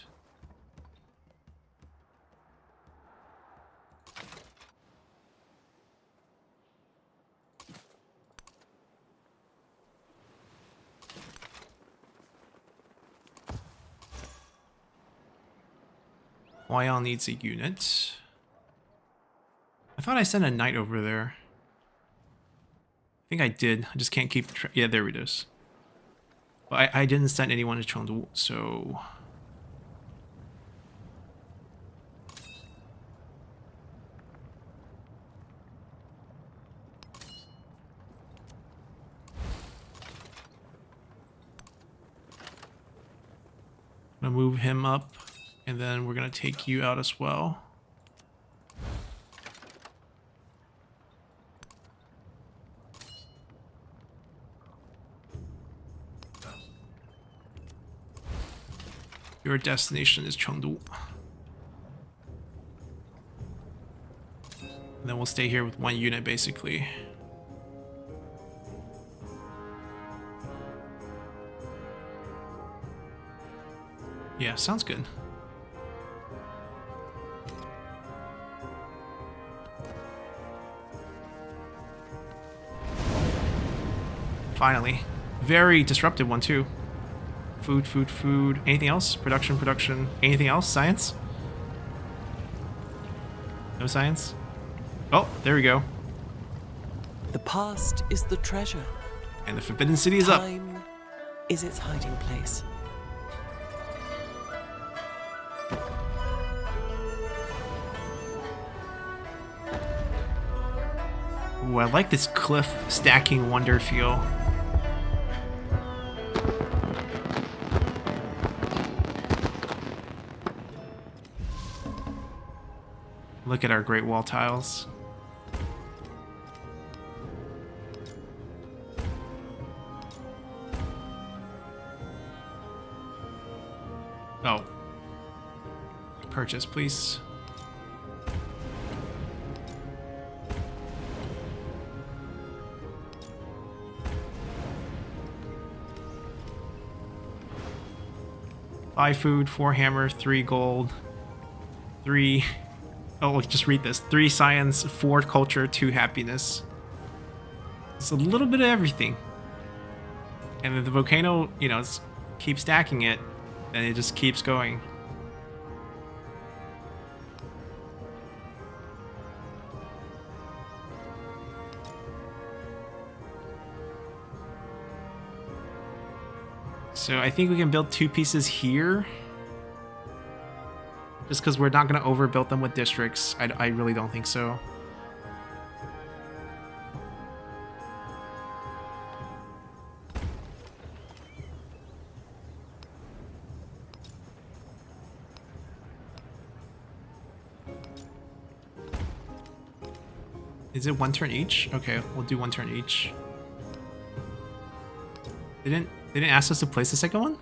Huayan needs a unit. I thought I sent a knight over there. I think I did. I just can't keep... Yeah, there it is. But I didn't send anyone to Chengdu, so... I'm gonna move him up, and then we're gonna take you out as well. Your destination is Chengdu. And then we'll stay here with one unit, basically. Yeah, sounds good. Finally. Very disruptive one, too. Food, food, food. Anything else? Production, production. Anything else? Science? No science? Oh, there we go. The past is the treasure. And the Forbidden City is up. Time is its hiding place. Ooh, I like this cliff stacking wonder feel. Look at our Great Wall tiles. Oh. Purchase, please. Five food, 4 hammer, 3 gold, 3... Oh, let's just read this. 3 science, 4 culture, 2 happiness. It's a little bit of everything. And if the volcano, you know, keeps stacking it, then it just keeps going. So I think we can build 2 pieces here. Just because we're not going to overbuild them with districts. I really don't think so. Is it 1 turn each? Okay, we'll do 1 turn each. They didn't ask us to place the second one?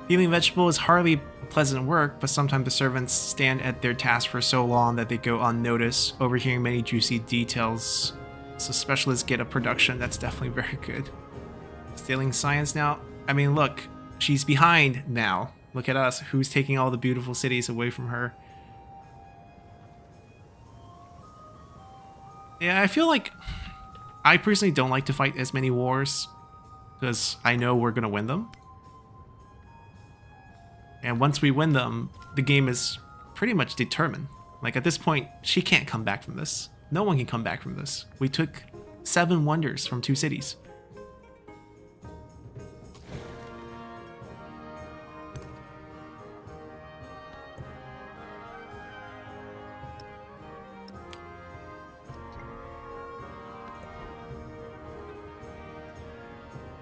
Peeling vegetable is hardly pleasant work, but sometimes the servants stand at their task for so long that they go unnoticed, overhearing many juicy details. So specialists get a production that's definitely very good. Stealing science now? I mean, look, she's behind now. Look at us, who's taking all the beautiful cities away from her. Yeah, I feel like I personally don't like to fight as many wars because I know we're gonna win them. And once we win them, the game is pretty much determined. Like at this point, she can't come back from this. No one can come back from this. We took 7 wonders from 2 cities.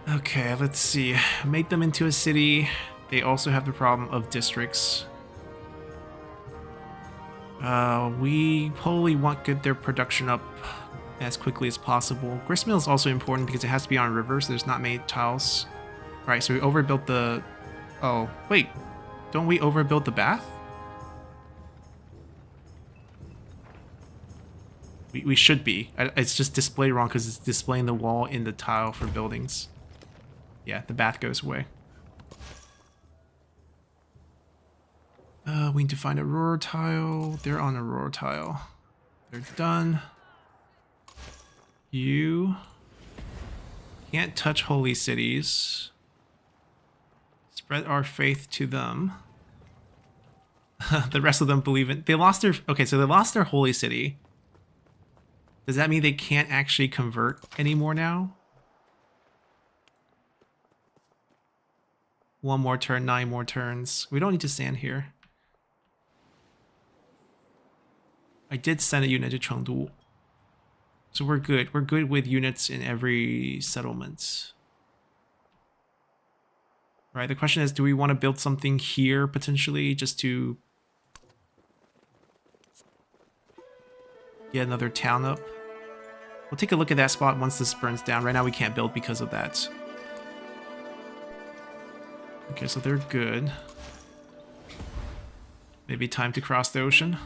Okay, let's see. Make them into a city. They also have the problem of districts. We probably want to get their production up as quickly as possible. Gristmill is also important because it has to be on rivers. There's not many tiles. Alright, so we overbuilt the... Oh, wait. Don't we overbuild the bath? We should be. It's just displayed wrong because it's displaying the wall in the tile for buildings. Yeah, the bath goes away. We need to find a Aurora tile. They're on a Aurora tile. They're done. You can't touch holy cities. It's Spread our faith to them. The rest of them believe in... They lost their... Okay, so they lost their holy city. Does that mean they can't actually convert anymore now? 1 more turn, 9 more turns. We don't need to stand here. I did send a unit to Chengdu. So we're good. We're good with units in every settlement. Right, the question is, do we want to build something here, potentially, just to get another town up? We'll take a look at that spot once this burns down. Right now we can't build because of that. Okay, so they're good. Maybe time to cross the ocean.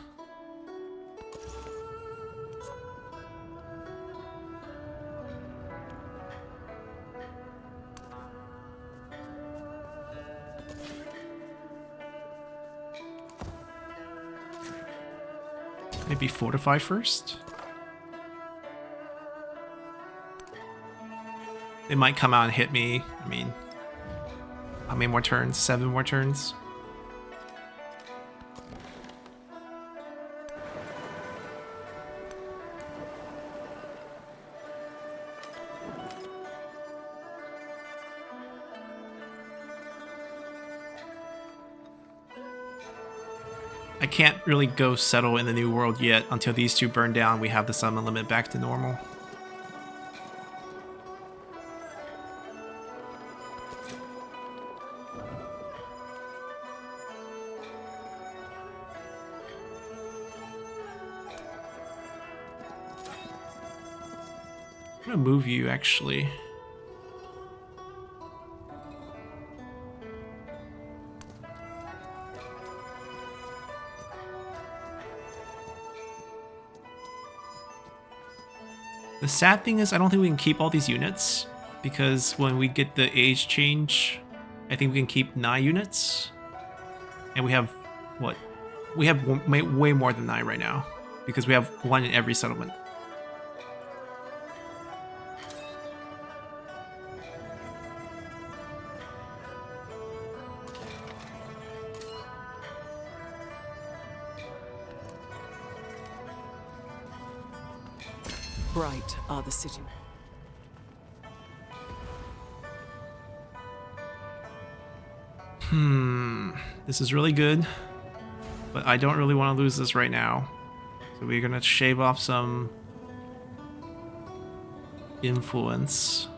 Maybe fortify first? They might come out and hit me. I mean, how many more turns? 7 more turns? I can't really go settle in the new world yet. Until these two burn down, we have the summon limit back to normal. I'm gonna move you, actually. The sad thing is, I don't think we can keep all these units, because when we get the age change, I think we can keep 9 units. And we have, what? We have way more than 9 right now, because we have 1 in every settlement. Bright are the city. This is really good, but I don't really want to lose this right now. So we're gonna shave off some influence.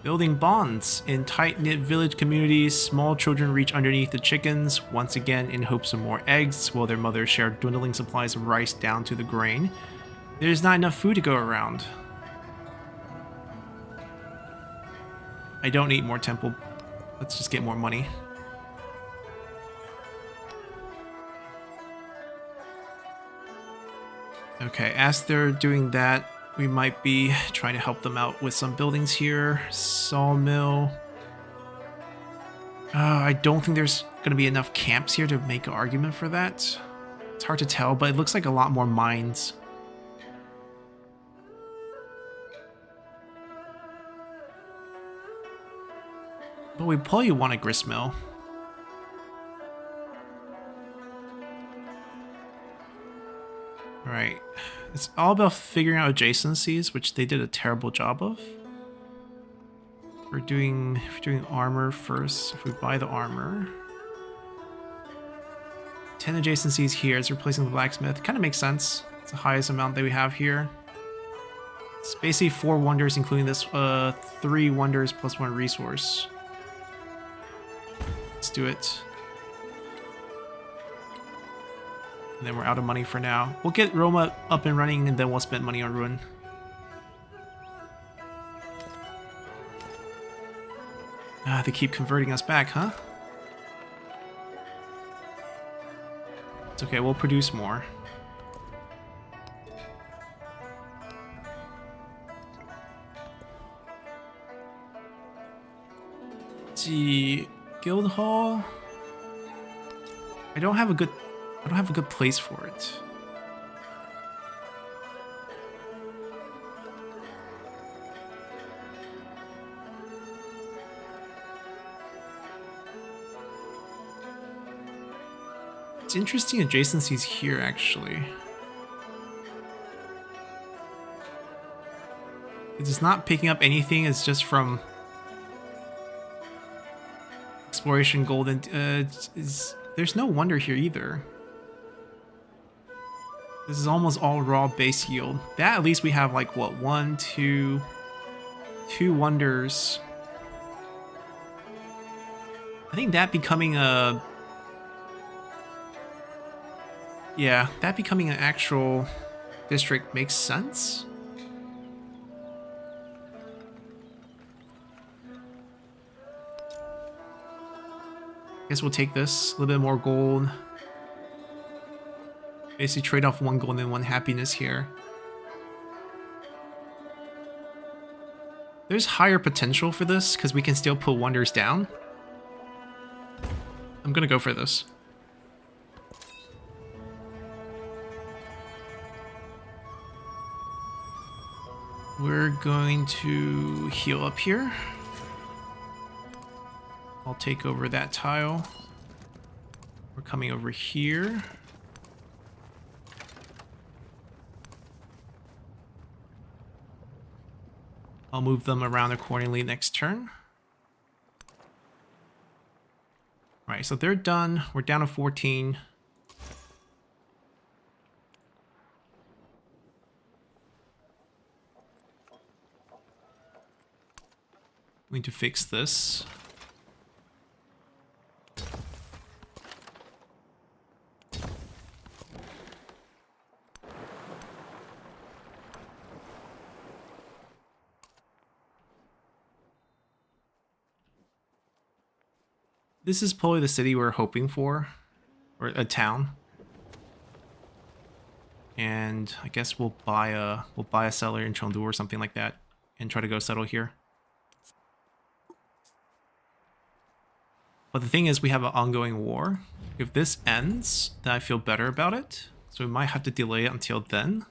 Building bonds. In tight-knit village communities, small children reach underneath the chickens, once again in hopes of more eggs, while their mothers share dwindling supplies of rice down to the grain. There's not enough food to go around. I don't need more temple. Let's just get more money. Okay, as they're doing that, we might be trying to help them out with some buildings here. Sawmill. I don't think there's going to be enough camps here to make an argument for that. It's hard to tell, but it looks like a lot more mines. But we probably want a gristmill. Alright. It's all about figuring out adjacencies, which they did a terrible job of. If we're doing armor first. If we buy the armor. 10 adjacencies here. It's replacing the blacksmith. Kind of makes sense. It's the highest amount that we have here. It's basically 4 wonders, including this 3 wonders plus 1 resource. Let's do it. And then we're out of money for now. We'll get Roma up and running, and then we'll spend money on Ruin. They keep converting us back, huh? It's okay, we'll produce more. Let's see. Guild Hall. I don't have a good place for it. It's interesting adjacencies here, actually. It's not picking up anything, it's just from exploration gold, and there's no wonder here either. This is almost all raw base yield. That at least we have like what, two wonders. I think that becoming a that becoming an actual district makes sense. Guess we'll take this. A little bit more gold. Basically trade off 1 gold and 1 happiness here. There's higher potential for this because we can still put wonders down. I'm gonna go for this. We're going to heal up here. I'll take over that tile. We're coming over here. I'll move them around accordingly next turn. Alright, so they're done. We're down to 14. We need to fix this. This is probably the city we're hoping for, or a town. And I guess we'll buy a settler in Chengdu or something like that, and try to go settle here. But the thing is, we have an ongoing war. If this ends, then I feel better about it. So we might have to delay it until then.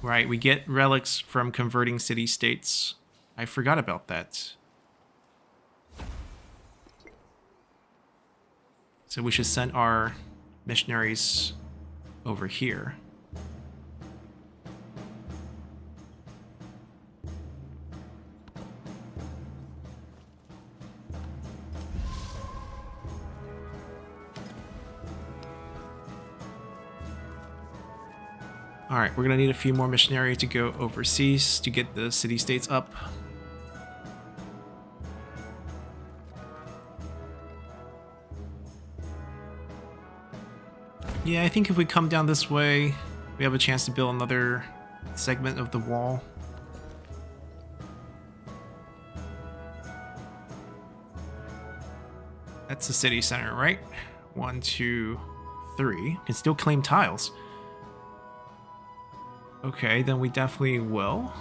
Right, we get relics from converting city-states. I forgot about that. So we should send our missionaries over here. Alright, we're gonna need a few more missionaries to go overseas to get the city-states up. Yeah, I think if we come down this way, we have a chance to build another segment of the wall. That's the city center, right? 1, 2, 3. Can still claim tiles. Okay, then we definitely will.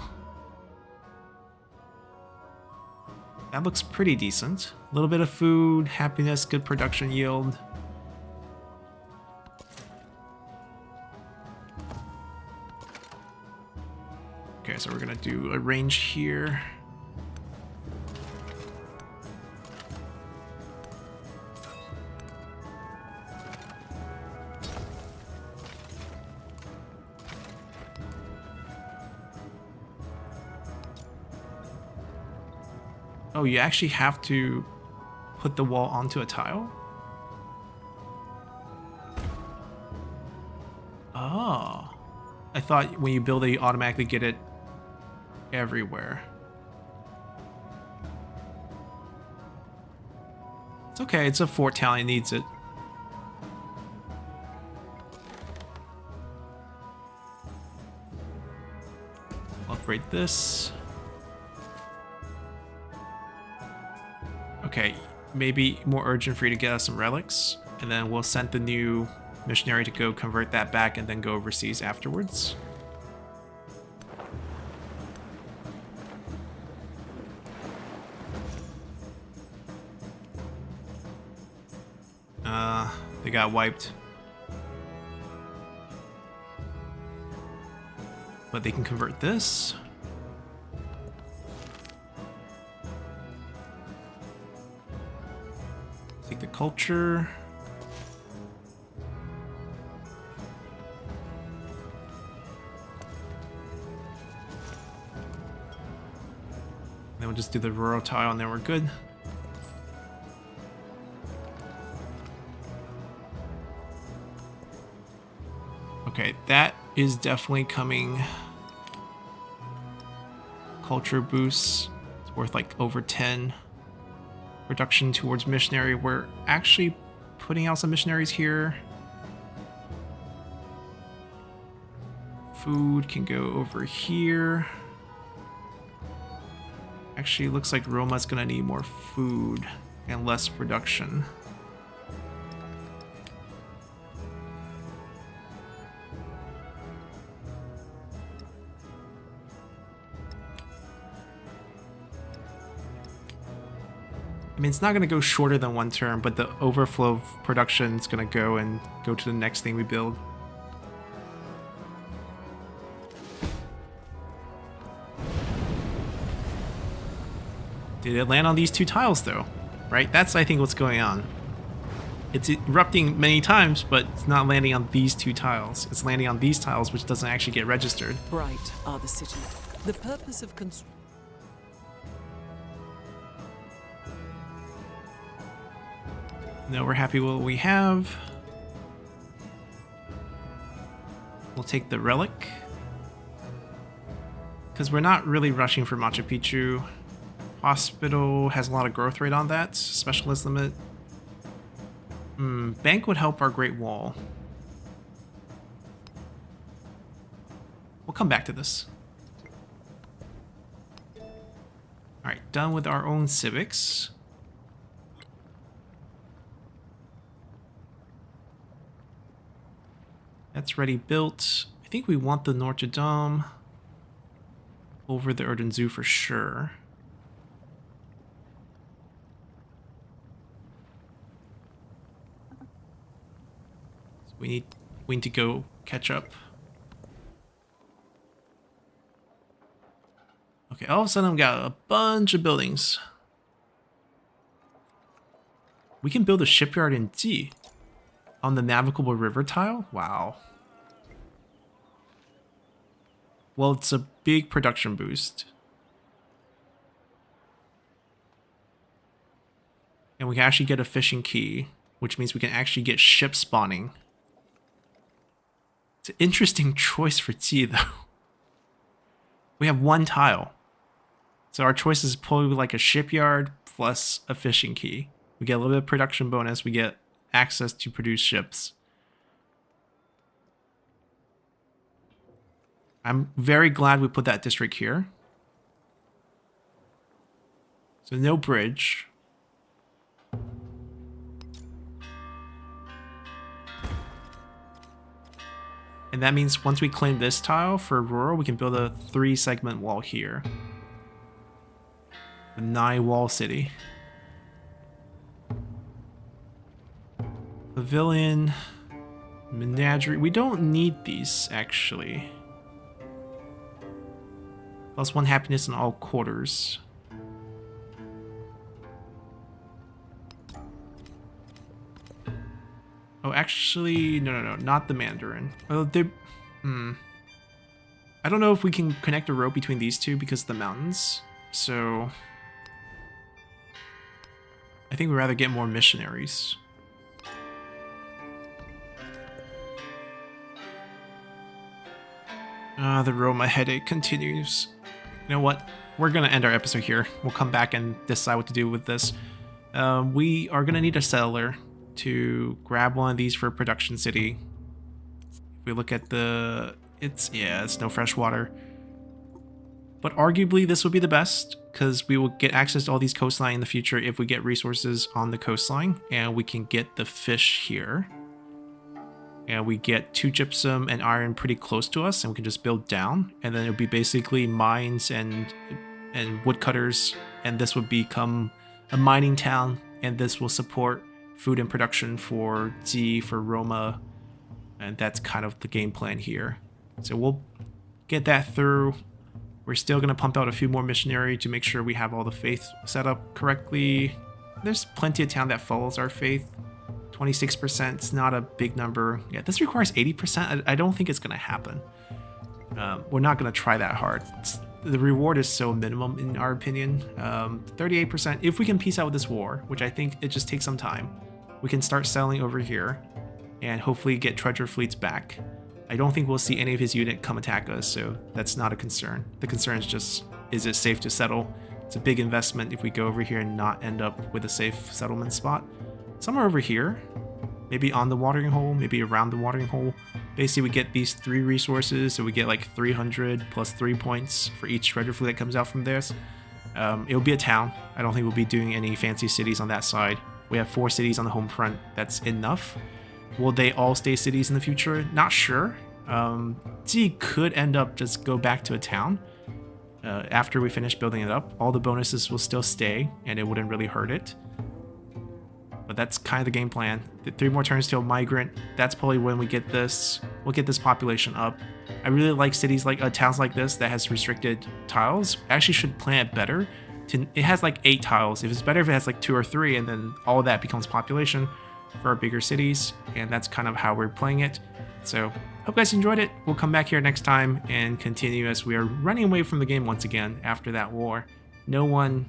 That looks pretty decent. A little bit of food, happiness, good production yield. Okay, so we're gonna do a range here. Oh, you actually have to put the wall onto a tile? Oh. I thought when you build it, you automatically get it everywhere. It's okay, it's a fort town, it needs it. Upgrade this. Okay, maybe more urgent for you to get us some relics. and then we'll send the new missionary to go convert that back and then go overseas afterwards. They got wiped. But they can convert this. Take the culture. Then we'll just do the rural tile and then we're good. Okay, that is definitely coming. Culture boosts. It's worth like over 10. Reduction towards missionary. We're actually putting out some missionaries here. Food can go over here. Actually, it looks like Roma's gonna need more food and less production. I mean, it's not going to go shorter than one turn, but the overflow of production is going to go to the next thing we build. Did it land on these two tiles, though? Right? That's, I think, what's going on. It's erupting many times, but it's not landing on these two tiles. It's landing on these tiles, which doesn't actually get registered. Bright are the city. The purpose of No, we're happy with what we have. We'll take the relic. Because we're not really rushing for Machu Picchu. Hospital has a lot of growth rate on that. Specialist limit. Bank would help our Great Wall. We'll come back to this. Alright, done with our own civics. That's ready built. I think we want the Notre Dame over the Urban Zoo for sure. So we need to go catch up. Okay, all of a sudden I've got a bunch of buildings. We can build a shipyard in Ji. On the navigable river tile? Wow. Well, it's a big production boost. And we can actually get a fishing key, which means we can actually get ship spawning. It's an interesting choice for T, though. We have one tile. So our choice is probably like a shipyard plus a fishing key. We get a little bit of production bonus. We get access to produce ships. I'm very glad we put that district here. So no bridge. And that means once we claim this tile for rural, we can build a 3-segment wall here. A 9-wall city. Pavilion, menagerie. We don't need these, actually. +1 happiness in all quarters. Oh, actually, no, not the Mandarin. Oh, I don't know if we can connect a road between these two because of the mountains. So I think we'd rather get more missionaries. The Roma headache continues. You know what? We're going to end our episode here. We'll come back and decide what to do with this. We are going to need a settler to grab one of these for production city. If we look at the... it's no fresh water. But arguably this would be the best, because we will get access to all these coastline in the future if we get resources on the coastline, and we can get the fish here. And we get 2 gypsum and iron pretty close to us, and we can just build down, and then it would be basically mines and woodcutters, and this would become a mining town, and this will support food and production for Z, for Roma, and that's kind of the game plan here. So we'll get that through. We're still going to pump out a few more missionary to make sure we have all the faith set up correctly. There's plenty of town that follows our faith. 26%, it's not a big number. Yeah, this requires 80%. I don't think it's going to happen. We're not going to try that hard. The reward is so minimum in our opinion. 38%, if we can peace out with this war, which I think it just takes some time, we can start selling over here and hopefully get treasure fleets back. I don't think we'll see any of his unit come attack us, so that's not a concern. The concern is just, is it safe to settle? It's a big investment if we go over here and not end up with a safe settlement spot. Somewhere over here, maybe on the watering hole, maybe around the watering hole. Basically, we get these 3 resources, so we get like 300 plus 3 points for each treasure fleet that comes out from this. It'll be a town. I don't think we'll be doing any fancy cities on that side. We have 4 cities on the home front. That's enough. Will they all stay cities in the future? Not sure. Z could end up just go back to a town after we finish building it up. All the bonuses will still stay, and it wouldn't really hurt it. But that's kind of the game plan. 3 more turns till migrant. That's probably when we get this. We'll get this population up. I really like cities like towns like this that has restricted tiles. Actually, should plan it better. It has like 8 tiles. If it's better if it has like 2 or 3, and then all of that becomes population for our bigger cities. And that's kind of how we're playing it. So hope you guys enjoyed it. We'll come back here next time and continue as we are running away from the game once again after that war. No one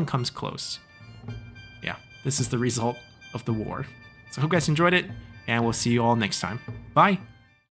comes close. Yeah, this is the result of the war. So hope you guys enjoyed it, and we'll see you all next time. Bye!